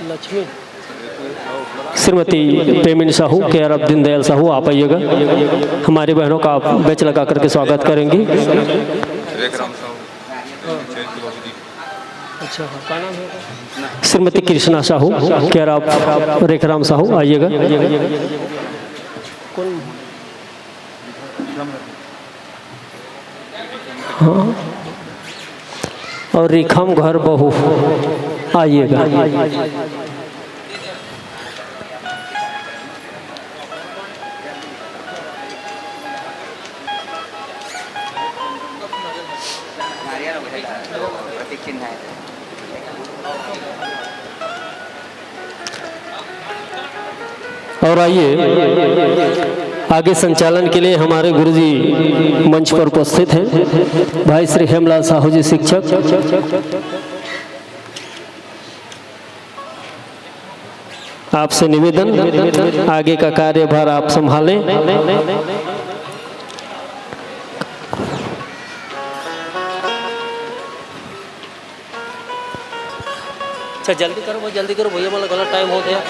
लक्ष्मी श्रीमती पेमिन साहू केयर ऑफ दीनदयाल साहू, आप आइएगा, हमारी बहनों का आप बेच लगा करके स्वागत करेंगी। अच्छा क्या नाम है? श्रीमती कृष्णा साहू केयर ऑफ रेखराम साहू, आइएगा। हाँ और रेखम घर बहू, आइएगा। प्रतीक चिन्ह है। और आइए आगे संचालन के लिए हमारे गुरुजी मंच पर उपस्थित हैं, भाई श्री हेमलाल साहू जी शिक्षक। आपसे निवेदन, आगे का कार्यभार आप संभालें। अच्छा जल्दी करो भैया, मतलब गलत टाइम हो गया।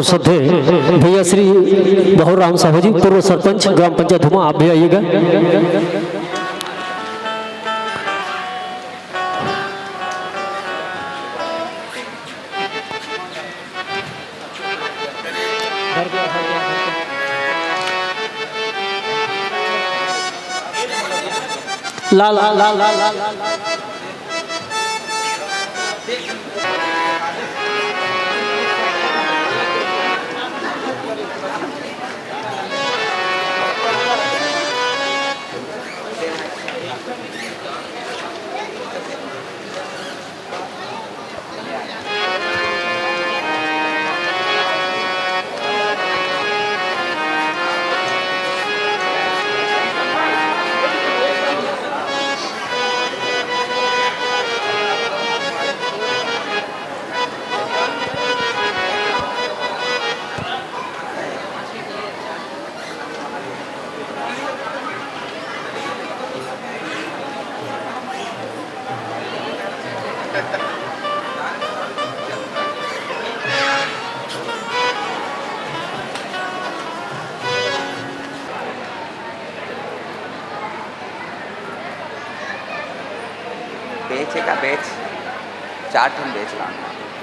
सर्व श्रद्धे भैया श्री बहुराम साहू जी, पूर्व सरपंच ग्राम पंचायत धुमा, आप भी आइएगा। ला ला ला ला ला ला बेच है का बेच 4 टन बेच रहा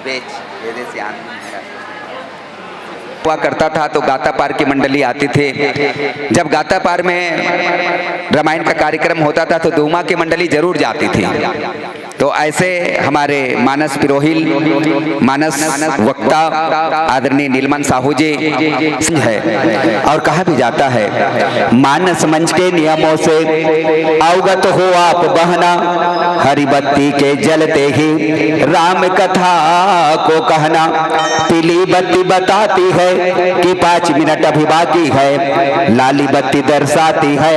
बेच दे दे से हुआ करता था तो गाता पार की मंडली आती थी। जब गाता पार में रामायण का कार्यक्रम होता था तो धूमा की मंडली जरूर जाती थी। तो ऐसे हमारे मानस पिरोहिल, मानस वक्ता आदरणीय नीलमन साहू जी है। और कहा भी जाता है, मानस मंच के नियमों से अवगत हो आप बहना, हरिबत्ती के जलते ही राम कथा को कहना। पीली बत्ती बताती है कि 5 मिनट अभी बाकी है, लाली बत्ती दर्शाती है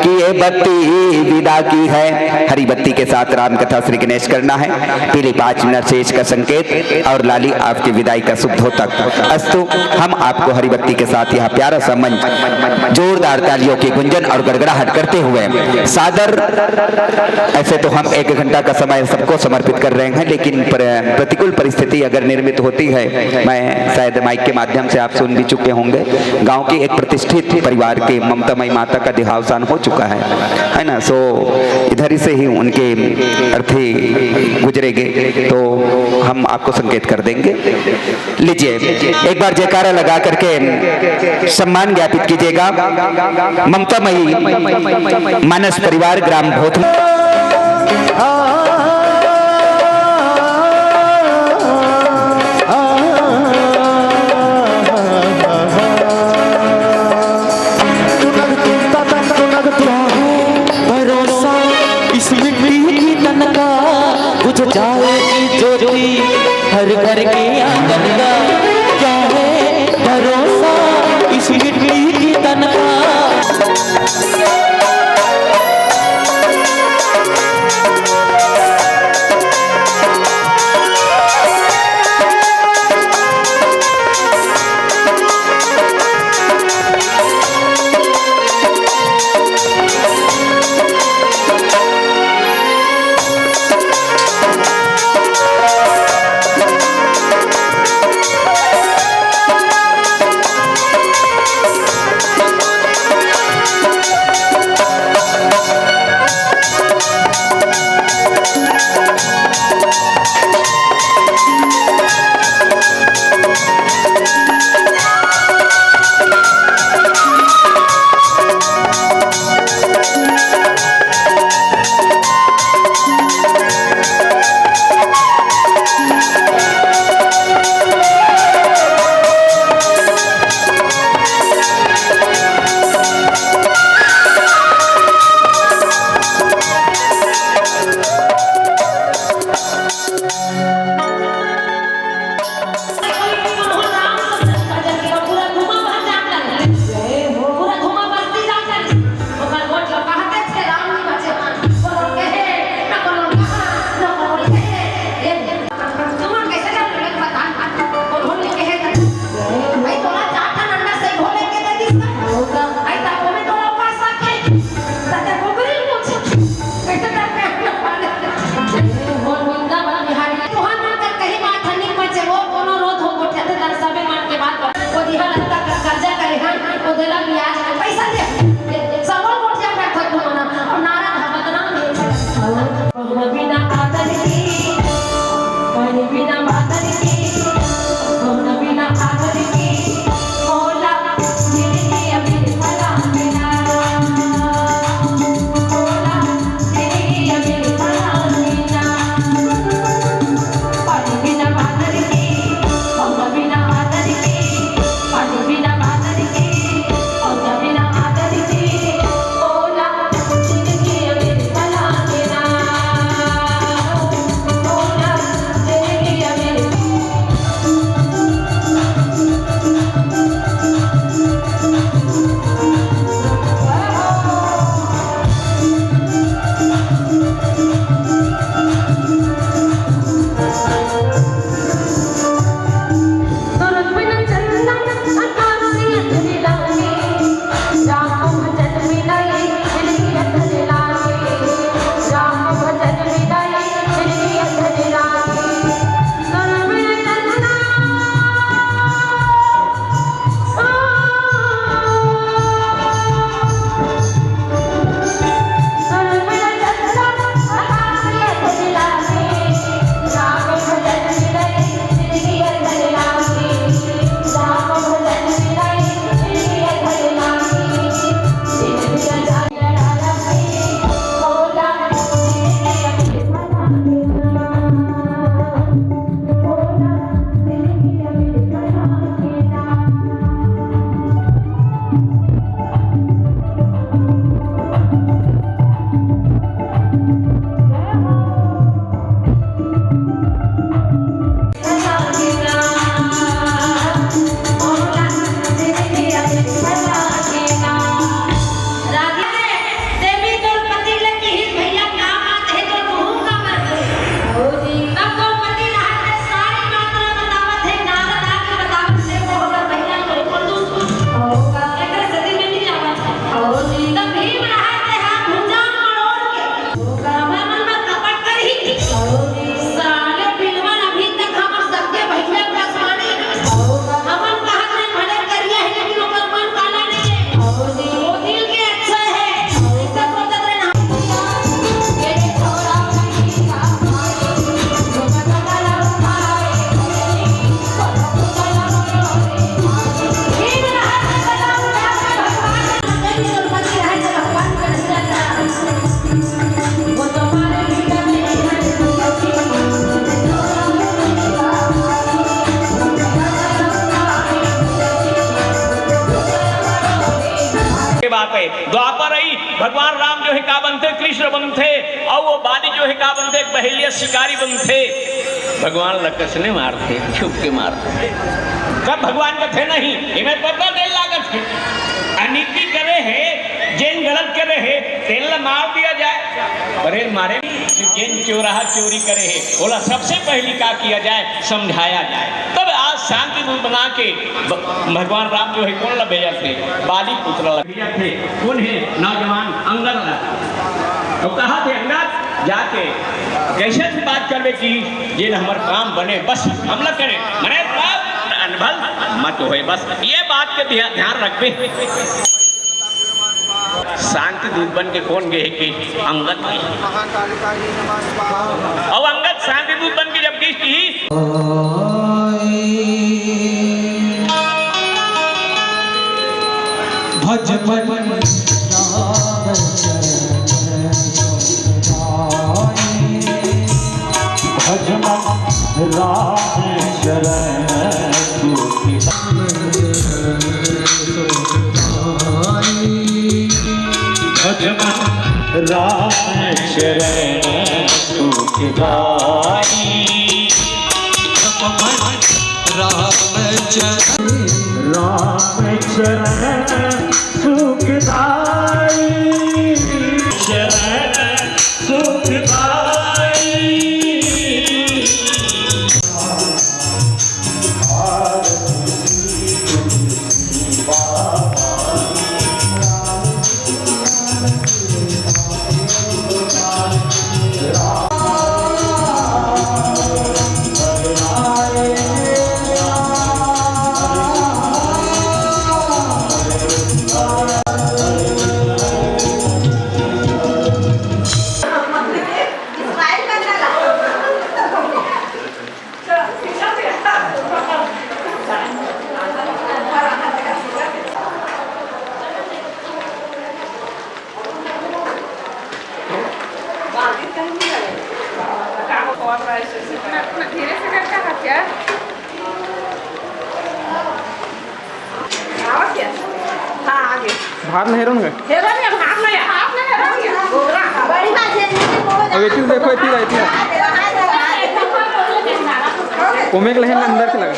कि ये बत्ती विदा की है। हरी बत्ती के साथ राम कथा श्री गणेश करना है, पीली 5 मिनट शेष का संकेत और लाली आपकी विदाई का शुभ हो तक। अस्तु, हम आपको हरी बत्ती के साथ यह प्यारा सा मंच जोरदार तालियों की गुंजन और गड़गड़ाहट करते हुए सादर, ऐसे तो हम 1 घंटा का समय सबको समर्पित कर रहे हैं, लेकिन प्रतिकूल परिस्थिति अगर निर्मित होती है, मैं शायद माइक के माध्यम से आप सुन भी चुके होंगे, गांव की एक प्रतिष्ठित परिवार के ममतामयी माता का देहावसान हो चुका है ना। सो इधर ही से ही उनके अर्थी गुजरेंगे, तो हम आपको संकेत कर देंगे। लीजिए एक बार जयकारा लगा करके सम्मान ज्ञापित कीजिएगा ममतामयी मानस परिवार ग्राम भोथ। जाएगी ज्योति हर घर के आंगन का, क्या है भरोसा इस मिट्टी की तन का। पहले शिकारी बन थे, भगवान लकस ने मारते, छुप के मारते। सब भगवान का थे नहीं, इन्हें पता नहीं लागत है। अनीति करे है, जेन गलत करे है, तेल मार दिया जाए, अरे मारे जेन चोराहा चोरी करे है, बोला सबसे पहले क्या किया जाए, समझाया जाए। तब आज शांति दूत बना के भगवान राम जो है कौन ला भेजा थे, बाली पुत्र ला भेजा थे। कौन है? नौजवान अंगद ला। तो कहा थे अंगद जाके कैसे से बात करवे की जे हमार काम बने, बस हमला करे मने अनभल मत होए, बस ये बात के ध्यान रखबे। शांति दूत बन के कौन गए कि अंगद गए, और अंगद शांति दूत बन के जब की राम शरण सुख गाई, राम शरण सुखदाई, शरण सुखदाई। भात नहीं हेरून काय येतील देखो येतील ओमेक लहन अंदर के लगा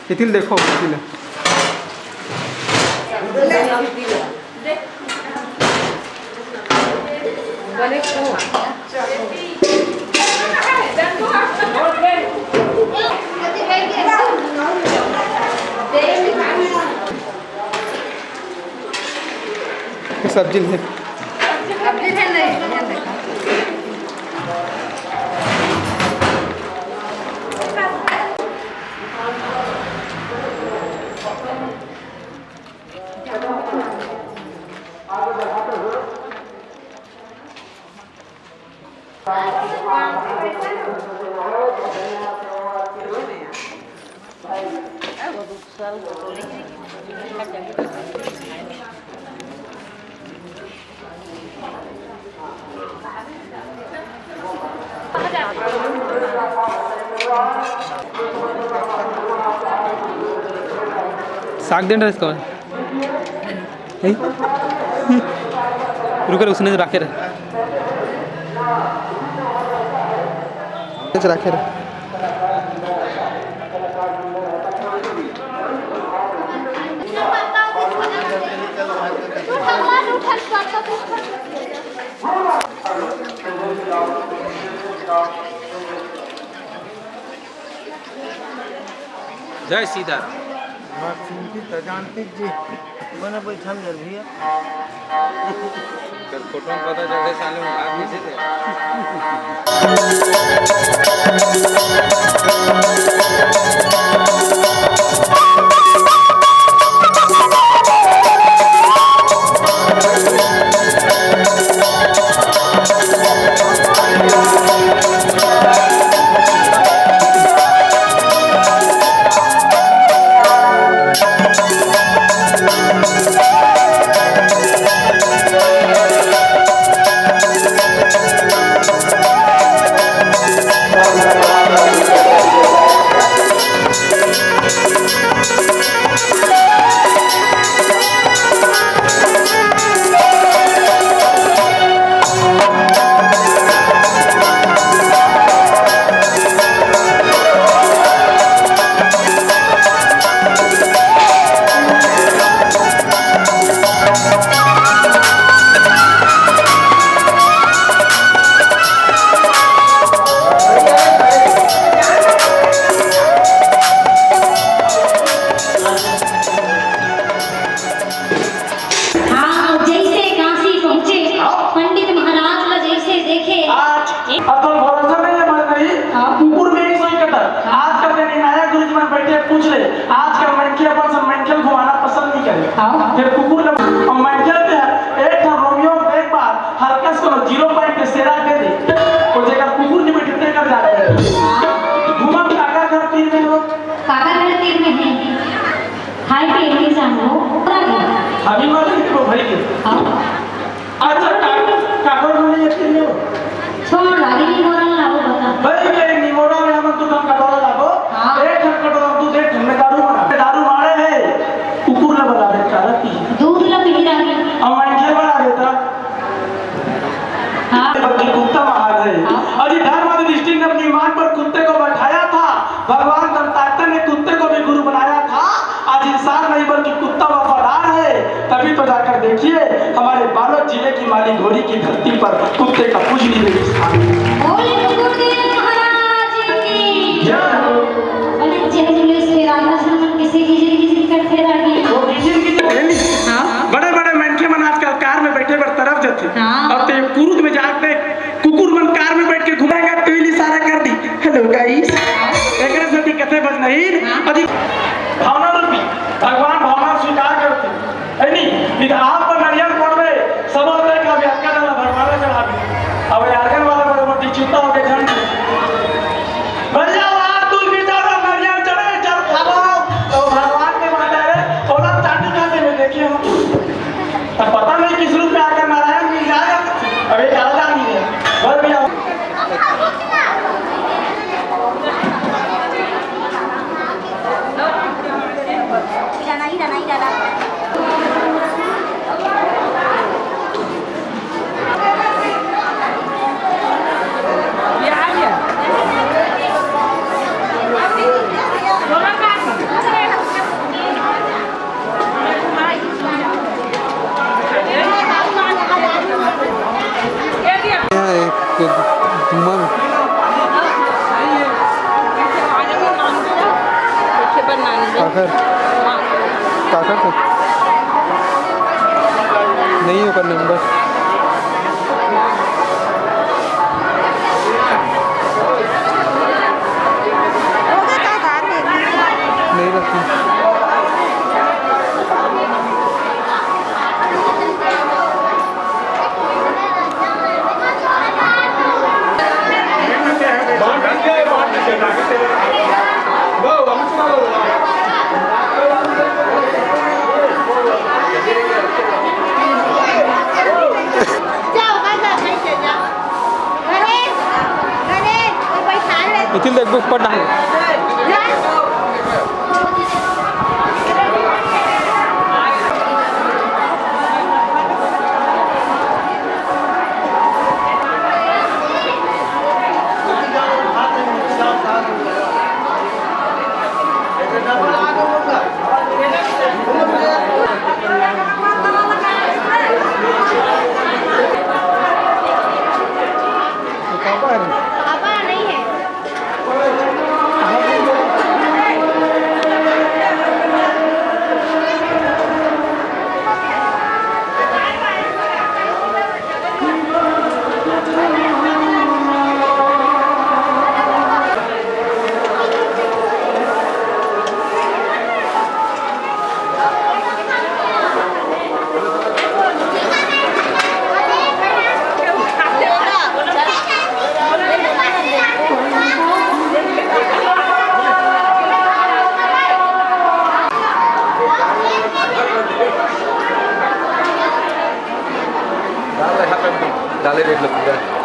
येतील देखो येतील सब्जी है साग देना इसका रुकर उसने रखे रहे रखे रहे जय सीता जानती जी मैंने बैठल जर भैया फोटो में पता चले साले में भाग कैसे थे पूछे आज का मनके अपन सब मनके घुमाना पसंद नहीं करे फिर कुकुर ने अब मनके पे एक था रोमियो एक बार हल्का से 0 पॉइंट पे सेरा दे दी वो जगह कुकुर ने बैठते कर जाते घुमा काका घर तीर में हो काका घर तीर में है हाय पे एग्जाम हो अभी वाले को भाई के अच्छा काका बोले ये तीर में छोड़ लागी नहीं मोरल लागो बता भाई के निमोरा में हम तो काम कटोरा लागो एक कटोरा तू देख में दारू मारे है कुकुर ने बता दे काला पी दूध ला पी रही अब मनके बना देता हां बल्कि कुत्ता महान है अजी धर्म दृष्टि ने अपनी ईमान पर कुत्ते को बैठाया था भगवान दत्तात्रेय ने कुत्ते को भी गुरु बनाया था आज इंसान नहीं बल्कि कुत्ता वफादार है तभी तो जाकर देखिए हमारे बालोद जिले की माली घोड़ी की धरती पर कुत्ते का पूजनीय स्थान बोले कुकुरदेव महाराज की जय हो अरे जय जुले से राधा शरण किसी की करते रही वो बड़े बड़े मनके मन आजकल कार में बैठे पर तरफ जाते और ते कुरुद में जाते कुकुर मन कार में बैठ के घुमाएगा तो इशारा कर दी हेलो गाइस एकरे से भी कथे बज नहीं अधिक भावना रूपी भगवान भावना स्वीकार करते है नहीं इधर आप पर नारियल पड़वे सब अपने का व्याख्या डाला भगवान चढ़ा दी अब यारगन वाला बरोबर दिचुता हो के झंड भैया वहां तुल के जाओ नारियल चढ़े चल खाओ तो भगवान के माता है औरत चाटी खाते में देखिए हम तब पता नहीं किस रूप में आकर नारायण मिल जाएगा अभी ज्यादा नहीं है घर भी आओ काका को नहीं होगा नंबर नहीं रखती इथील देख बुक पढ़ना है डाले रेट लगेगा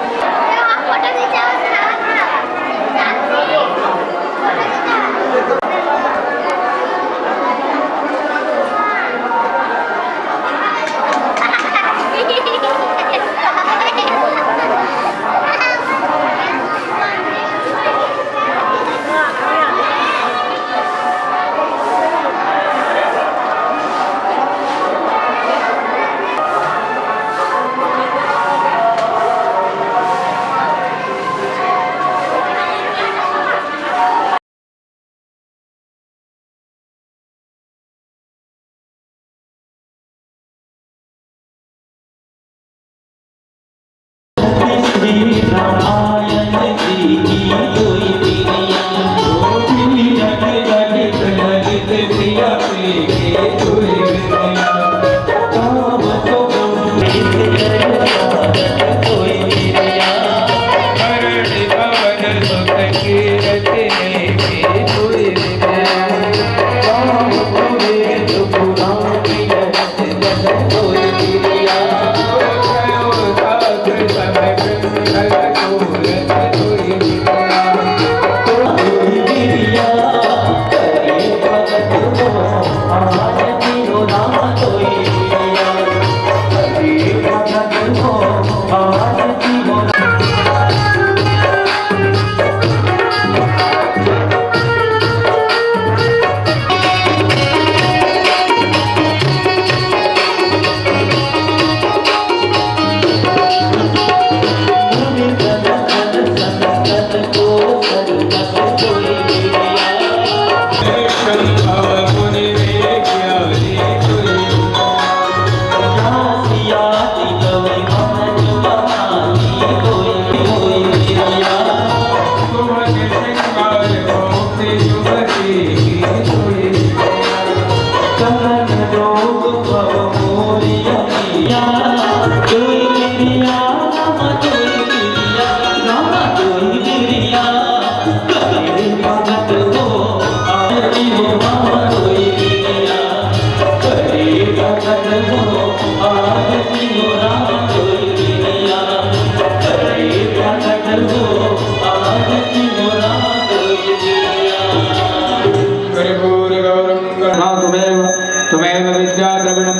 तुम्हें विद्या द्रविणम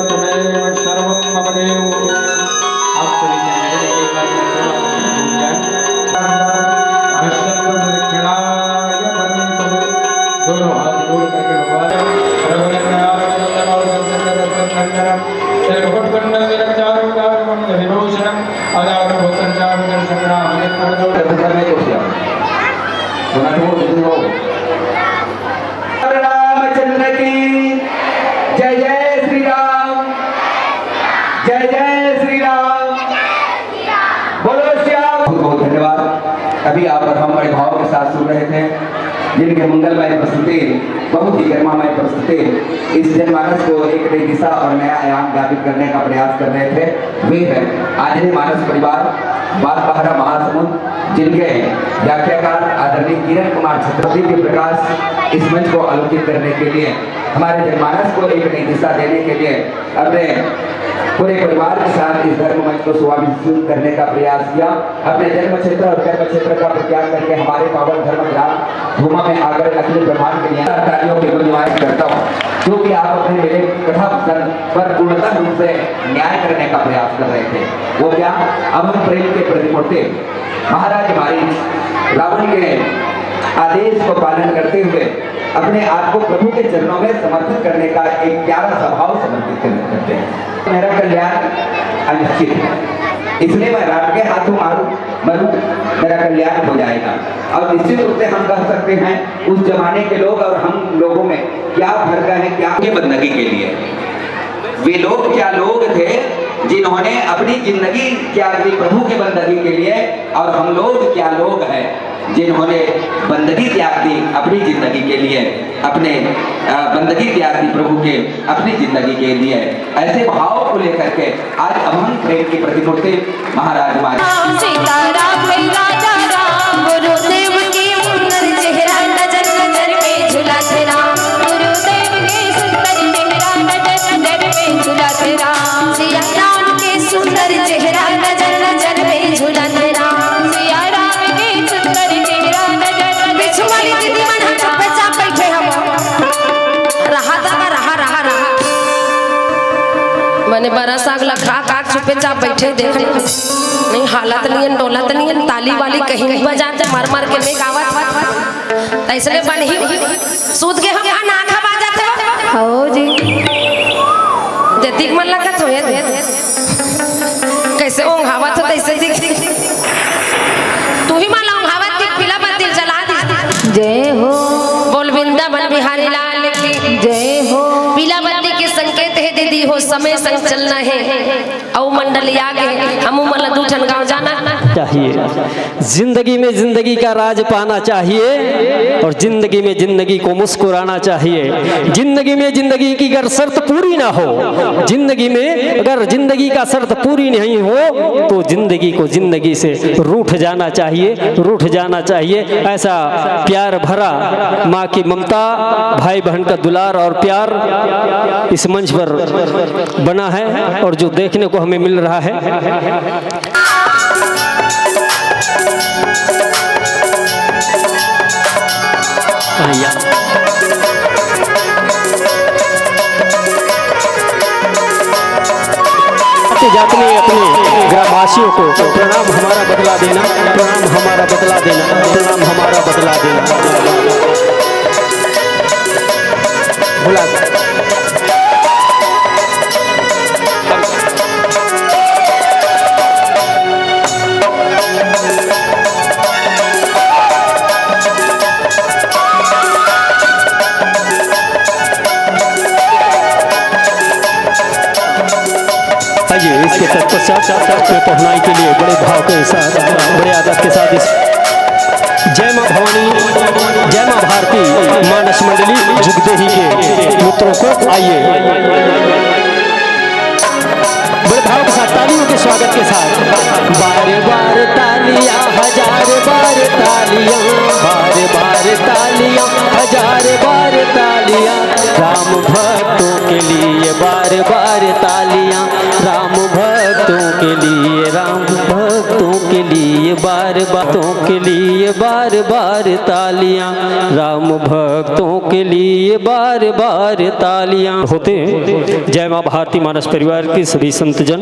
तुम्हें सर्वम मम देव। आप सभी ने मेरे लिए एक बार दोनों हाथ जोड़ करके भगवान रामचंद्र की जय जय श्री राम, जय जय श्री राम, बोलो श्याम। बहुत बहुत धन्यवाद। अभी आप हम बड़े भाव के साथ सुन रहे थे जिनके मंगलमय प्रस्तुति, बहुत ही गरिमामय प्रस्तुति इस जनमानस को एक नई दिशा और नया आयाम ज्ञापित करने का प्रयास कर रहे थे। वे है आंजनेय मानस परिवार बागबाहरा महासमुंद, जिनके व्याख्याकार आदरणीय किरण कुमार छत्रपति के प्रकाश इस मंच को आलोकित करने के लिए, हमारे जनमानस को एक नई दिशा देने के लिए अपने पूरे परिवार के साथ इस धर्म मंच को स्वाभिषेक करने का प्रयास किया। अपने जन्म क्षेत्र और कर्म क्षेत्र का त्याग करके हमारे पावन धर्म ग्राम धूमा में आकर अखिल ब्रह्मांड के कार्यों की गुणगान करता हूँ, क्योंकि आप अपने मेरे कथा पर पूर्णतः रूप से न्याय करने का प्रयास कर रहे थे। वो क्या? अब हम प्रेम के प्रतिमूर्ति महाराज मारीच रावण के आदेश को पालन करते हुए अपने आप को प्रभु के चरणों में समर्पित करने का एक प्यारा स्वभाव समर्पित करते हैं। मेरा कल्याण अनिश्चित है, इसलिए मैं राम के हाथों मरूं, मेरा कल्याण हो जाएगा। अब निश्चित रूप से हम कह सकते हैं उस जमाने के लोग और हम लोगों में क्या फर्क है, क्या के बंदगी के लिए वे लोग क्या लोग थे जिन्होंने अपनी जिंदगी त्याग दी प्रभु के बंदगी के लिए, और हम लोग क्या लोग हैं जिन्होंने बंदगी त्याग दी अपनी जिंदगी के लिए, अपने बंदगी त्याग दी प्रभु के अपनी जिंदगी के लिए। ऐसे भाव को लेकर के आज अमन प्रेम की प्रतिमूर्ति महाराज मारी सीताराम राजा राम, गुरुदेव की सुंदर चेहरा नजर नजर में झुलाते राम, गुरुदेव की सुंदर चेहरा नजर नजर में झुलाते राम, सिया राम के सुंदर चेहरा नजर नजर में झुलाते राम, सिया राम के सुंदर चेहरा नजर बिच्छू वाली दीदी मन हम चुप चाप बैठे हम रहा मैंने बरस आग लखा काक चुपे चाप बैठे देख नहीं हालत नहीं डोलत नहीं, ताली वाली कहीं नहीं बजाते मार मार के नहीं गावत, इसलिए बन ही सूद के हम यहाँ नाक बा जाते हो जी जतिक मन लगत हो कैसे ओंघावत हो तैसे दिख तू ही मान ओंघावत की पीला बत्ती जला दी। जय हो बोल वृंदावन बिहारी लाल की जय हो। पीला बत्ती के संकेत है दीदी हो समय संग चलना है, औ मंडली आगे हम मल दूठन गांव जाना चाहिए। जिंदगी में जिंदगी का राज पाना चाहिए और जिंदगी में जिंदगी को मुस्कुराना चाहिए। जिंदगी में जिंदगी की अगर शर्त पूरी ना हो, जिंदगी में अगर जिंदगी का शर्त पूरी नहीं हो तो जिंदगी को जिंदगी से रूठ जाना चाहिए, रूठ जाना चाहिए। ऐसा प्यार भरा माँ की ममता, भाई बहन का दुलार और प्यार इस मंच पर बना है और जो देखने को हमें मिल रहा है। जात में अपने ग्रामवासियों को प्रणाम हमारा बदला देना, प्रणाम हमारा बदला देना, प्रणाम हमारा बदला देना। बुला इसके तत्पश्चात में पहुँचने के लिए बड़े भाव के साथ, बड़े आदर के साथ इस जय माँ भवानी, जय माँ भारती मानस मंडली जुगदेही के मित्रों को आइए बड़े भाव के साथ तालियों के स्वागत के साथ। बार बार तालियां, हजार बार तालियां, बार बार तालियां, हजार बार तालियां, राम भक्तों के लिए बार बार तालियां, राम भक्तों के लिए, राम भक्तों के लिए बार बातों के लिए बार बार तालियां, राम भक्तों के लिए बार बार तालियां होते। जय मां भारती मानस परिवार की सभी संतजन,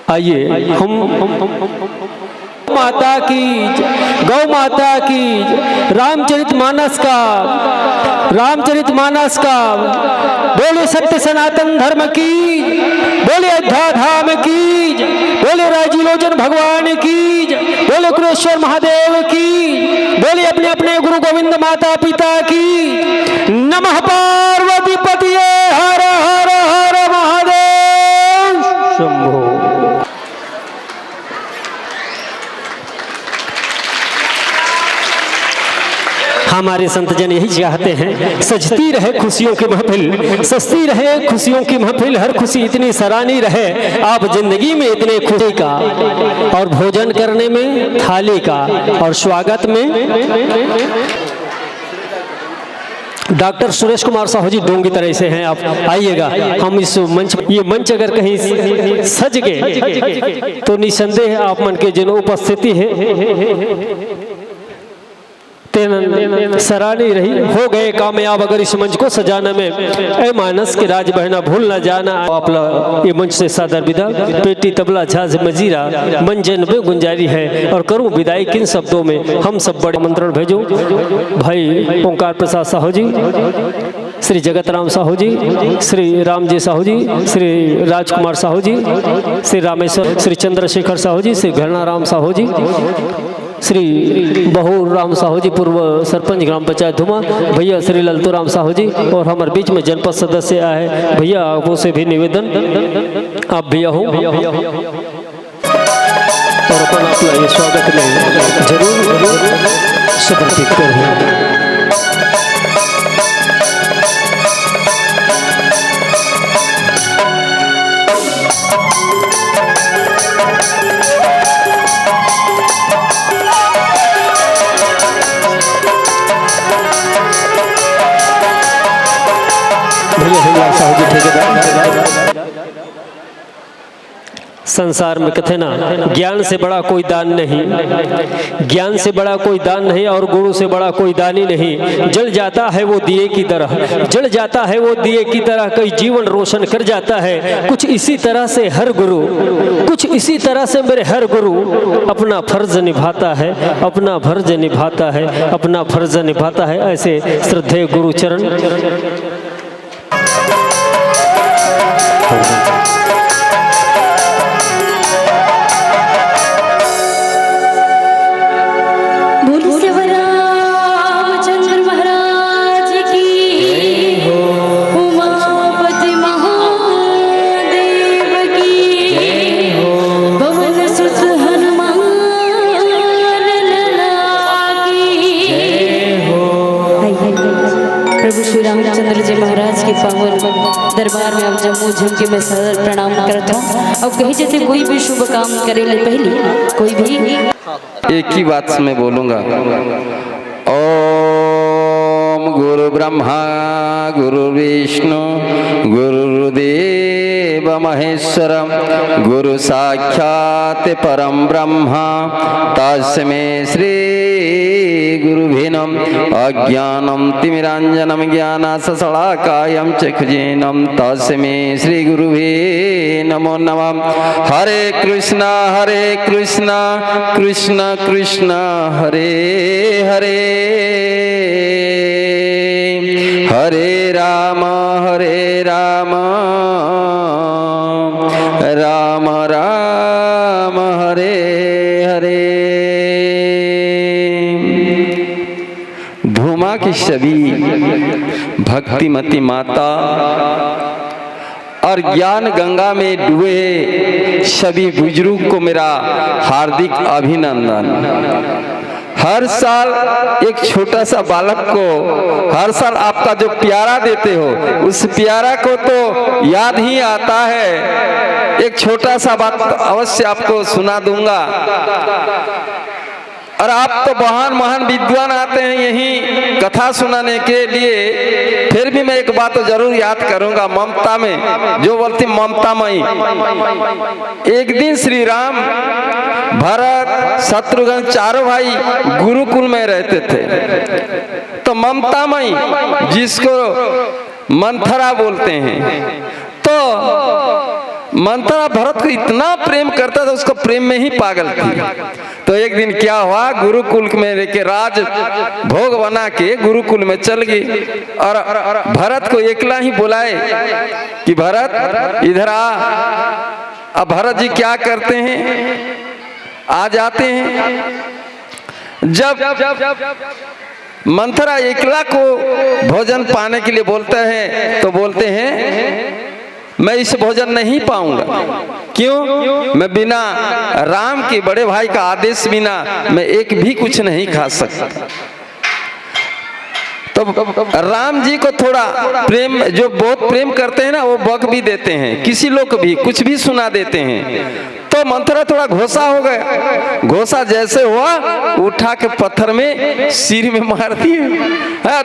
आइए हम माता की, गौ माता की, रामचरितमानस का बोले सत्य सनातन धर्म की, बोले अयोध्या धाम की, बोले राजीलोचन भगवान की, बोले कुलेश्वर महादेव की, बोले अपने अपने गुरु गोविंद माता पिता की। नमः पार्वती पतिये हर हर हर महादेव शंभो। हमारे संतजन यही चाहते हैं, सजती रहे खुशियों की महफिल, सस्ती रहे खुशियों की महफिल, हर खुशी इतनी सराहनीय रहे, आप जिंदगी में इतने खुशी का, और भोजन करने में थाली का, और स्वागत में डॉक्टर सुरेश कुमार साहू जी डोंगी तरह से हैं। आप आइएगा, हम इस मंच, ये मंच अगर कहीं सज गए तो निसंदेह आप मन के जिन उपस्थिति है सराहनीय रही, हो गए कामयाब अगर इस मंच को सजाने में। ए मानस के राज बहना भूल न जाना। आप ये मंच से सादर विदा, पेटी तबला झाज मजीरा मंजन में गुंजारी है, और करूं विदाई किन शब्दों में। हम सब बड़े मंत्रण भेजो भाई ओंकार प्रसाद साहू जी, श्री जगत राम साहू जी, श्री राम जी साहू जी, श्री राजकुमार साहू जी, श्री रामेश्वर, श्री चंद्रशेखर साहू जी, श्री घरना राम साहू जी, श्री बहू राम साहू जी, पूर्व सरपंच ग्राम पंचायत धुमा भैया, श्री ललतू राम साहू जी, और हमारे बीच में जनपद सदस्य आए भैया, आपको से भी निवेदन आप भैया हो और अपन आप ये स्वागत में जरूर समर्पित करें। संसार में कथे ना, ज्ञान से बड़ा कोई दान नहीं, ज्ञान से बड़ा कोई दान नहीं, और गुरु से बड़ा कोई दानी नहीं। जल जाता है वो दिए की तरह, जल जाता है वो दिए की तरह, कई जीवन रोशन कर जाता है। कुछ इसी तरह से हर गुरु, कुछ इसी तरह से मेरे हर गुरु अपना फर्ज निभाता है, अपना फर्ज निभाता है, अपना फर्ज निभाता है। ऐसे श्रद्धेय गुरु चरण रामचंद्र जी महाराज के पावन दरबार में अब जम्मू झुमके में सदर प्रणाम करता हूँ। अब कहीं जैसे कोई भी शुभ काम करे ले पहले कोई भी एक ही बात मैं बोलूंगा। ओम गुरु ब्रह्मा गुरु विष्णु गुरुदेव महेश्वरम गुरु साक्षात परम ब्रह्मा तस्मै श्री गुरुभे नमः। अज्ञानं तिमिरांजनं ज्ञानाञ्जनशलाकायं चक्षुषेनं तस्मै श्री गुरुभे नमो नमः। हरे कृष्णा कृष्ण कृष्ण हरे हरे, हरे राम राम राम हरे हरे। धूमा की सभी भक्तिमती माता और ज्ञान गंगा में डूबे सभी बुजुर्ग को मेरा हार्दिक अभिनंदन। हर साल एक छोटा सा बालक को हर साल आपका जो प्यारा देते हो उस प्यारा को तो याद ही आता है। एक छोटा सा बात अवश्य आपको सुना दूंगा। और आप तो महान महान विद्वान आते हैं यही कथा सुनाने के लिए, फिर भी मैं एक बात तो जरूर याद करूंगा। ममता में जो बोलती ममतामयी, एक दिन श्री राम, भरत, शत्रुघ्न चारों भाई गुरुकुल में रहते थे। तो ममतामयी जिसको मंथरा बोलते हैं, तो मंथरा भरत को इतना प्रेम करता था, उसको प्रेम में ही पागल थी। तो एक दिन क्या हुआ, गुरुकुल में लेके राज भोग बना के गुरुकुल में चल गई और भरत को एकला ही बुलाए कि भरत इधर आ। अब भरत जी क्या करते हैं, आ जाते हैं। जब मंथरा एकला को भोजन पाने के लिए बोलते हैं तो बोलते हैं मैं इस भोजन नहीं पाऊंगा। क्यों? मैं बिना राम के बड़े भाई का आदेश बिना मैं एक भी कुछ नहीं खा सकता। तो राम जी को थोड़ा प्रेम, जो बहुत प्रेम करते हैं ना, वो बक भी देते हैं, किसी लोग को भी कुछ भी सुना देते हैं। तो मंथरा थोड़ा घोसा हो गया। घोसा जैसे हुआ, उठा के पत्थर में सिर में मार दिए।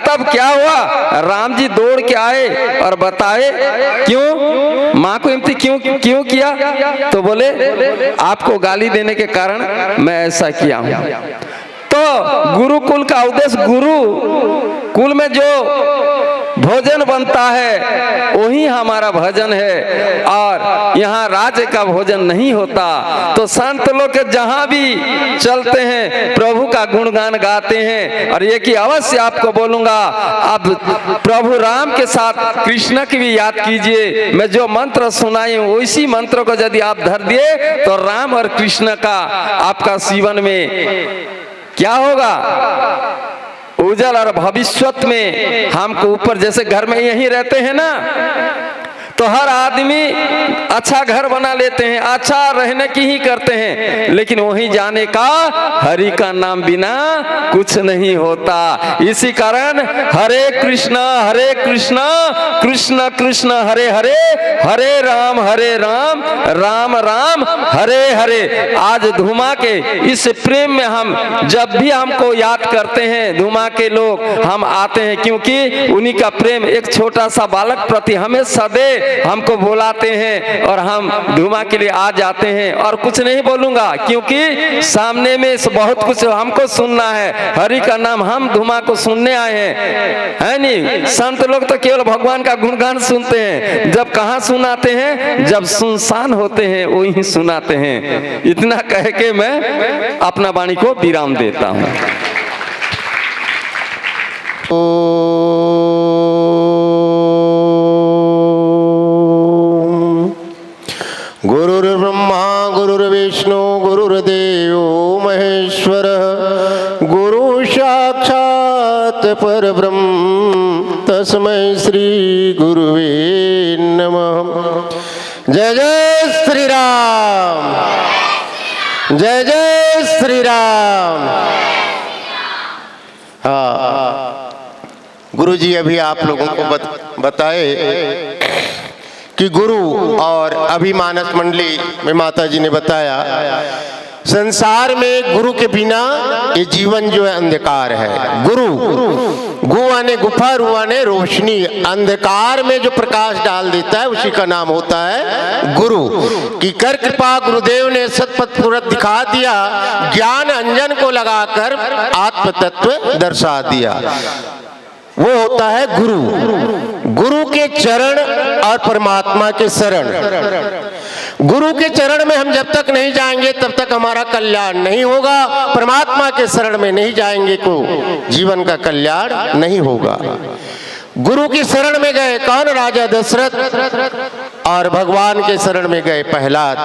तब क्या हुआ, राम जी दौड़ के आए और बताए क्यों माँ को इम्ति क्यों किया। तो बोले आपको गाली देने के कारण मैं ऐसा किया हूँ। तो गुरुकुल का उद्देश्य, गुरु कुल में जो भोजन बनता है वही हमारा भजन है, और यहाँ राज्य का भोजन नहीं होता। तो संत लोग के जहाँ भी चलते हैं प्रभु का गुणगान गाते हैं। और ये कि अवश्य आपको बोलूंगा, अब प्रभु राम के साथ कृष्ण की भी याद कीजिए। मैं जो मंत्र सुनाई हूँ उसी मंत्र को यदि आप धर दिए तो राम और कृष्ण का आपका जीवन में क्या होगा, उजल और भविष्यत में हमको ऊपर, जैसे घर में यहीं रहते हैं ना, तो हर आदमी अच्छा घर बना लेते हैं, अच्छा रहने की ही करते हैं, लेकिन वहीं जाने का हरि का नाम बिना कुछ नहीं होता। इसी कारण हरे कृष्ण कृष्ण कृष्ण हरे हरे, हरे राम राम राम हरे हरे। आज धुमा के इस प्रेम में हम जब भी हमको याद करते हैं, धुमा के लोग हम आते हैं, क्योंकि उन्हीं का प्रेम एक छोटा सा बालक प्रति हमें सदैव हमको बुलाते हैं और हम धुमा के लिए आ जाते हैं। और कुछ नहीं बोलूंगा, क्योंकि सामने में बहुत कुछ हमको सुनना है। हरि का नाम हम धुमा को सुनने आए हैं, है नहीं। संत लोग तो केवल भगवान का गुणगान सुनते हैं। जब कहाँ सुनाते हैं, जब सुनसान होते हैं वही सुनाते हैं। इतना कह के मैं अपना वाणी को विराम देता हूँ। गुरुर्ब्रह्मा गुरुर्विष्णु गुरुर्देव महेश्वर, गुरु साक्षात् परब्रह्म तस्मै श्री गुरुवे नमः। जय जय श्री राम, जय जय श्री राम। हाँ, गुरु जी अभी आप लोगों को बताए कि गुरु, और अभी मानस मंडली में माता जी ने बताया, संसार में गुरु के बिना ये जीवन जो है अंधकार है। गुरु, गु आने गुफा, रू आने रोशनी, अंधकार में जो प्रकाश डाल देता है उसी का नाम होता है गुरु। की कर कृपा गुरुदेव ने सतपथ पूरत दिखा दिया, ज्ञान अंजन को लगाकर आत्म तत्व दर्शा दिया, वो होता है गुरु। गुरु के चरण और परमात्मा के शरण। गुरु के चरण में हम जब तक नहीं जाएंगे तब तक हमारा कल्याण नहीं होगा। परमात्मा के शरण में नहीं जाएंगे तो जीवन का कल्याण नहीं होगा। गुरु की शरण में गए कौन? राजा दशरथ। और भगवान के शरण में गए प्रहलाद,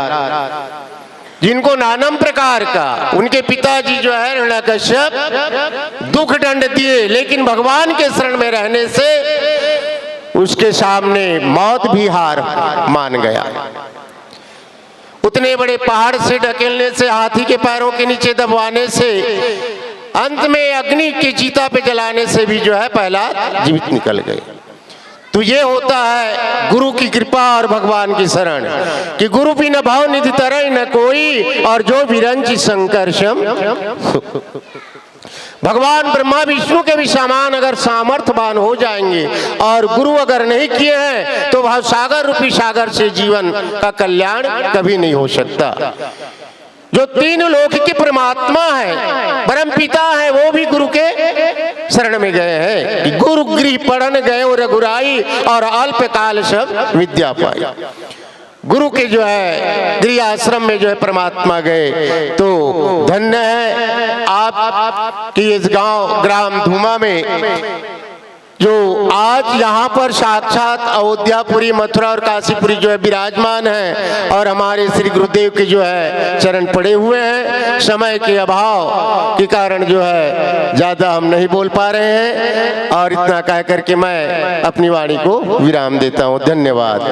जिनको नानम प्रकार का उनके पिताजी जो है हिरण्यकश्यप दुख दंड दिए, लेकिन भगवान के शरण में रहने से उसके सामने मौत भी हार मान गया। उतने बड़े पहाड़ से ढकेलने से, हाथी के पैरों के नीचे दबवाने से अंत में अग्नि की चिता पे जलाने से भी जो है प्रहलाद जीवित निकल गए। तो ये होता है गुरु की कृपा और भगवान की शरण कि गुरु भी न भाव निधि तरह न कोई और जो विरंच संकर्षम। भगवान ब्रह्मा विष्णु के भी समान अगर सामर्थ्यवान हो जाएंगे और गुरु अगर नहीं किए हैं तो भाव सागर रूपी सागर से जीवन का कल्याण कभी नहीं हो सकता। जो तीन लोक के परमात्मा है, परम पिता है, वो भी गुरु के शरण में गए हैं कि गुरु गृह पढ़न गए रघुराई और अल्प काल सब विद्या पाई। गुरु के जो है गृह आश्रम में जो है परमात्मा गए तो धन्य है आप कि इस गांव ग्राम धूमा में जो आज यहाँ पर साक्षात अयोध्यापुरी मथुरा और काशीपुरी जो है विराजमान है और हमारे श्री गुरुदेव के जो है चरण पड़े हुए हैं। समय के अभाव के कारण जो है ज़्यादा हम नहीं बोल पा रहे हैं और इतना कह करके मैं अपनी वाणी को विराम देता हूँ। धन्यवाद।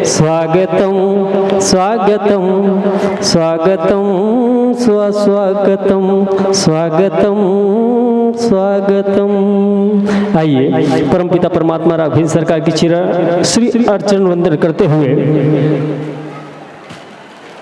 स्वागतम स्वागतम स्वागतम स्वस्वागतम स्वागतम स्वागतम। आइए परमपिता परमात्मा राघवेंद्र सरकार की चिर श्री अर्चन वंदन करते हुए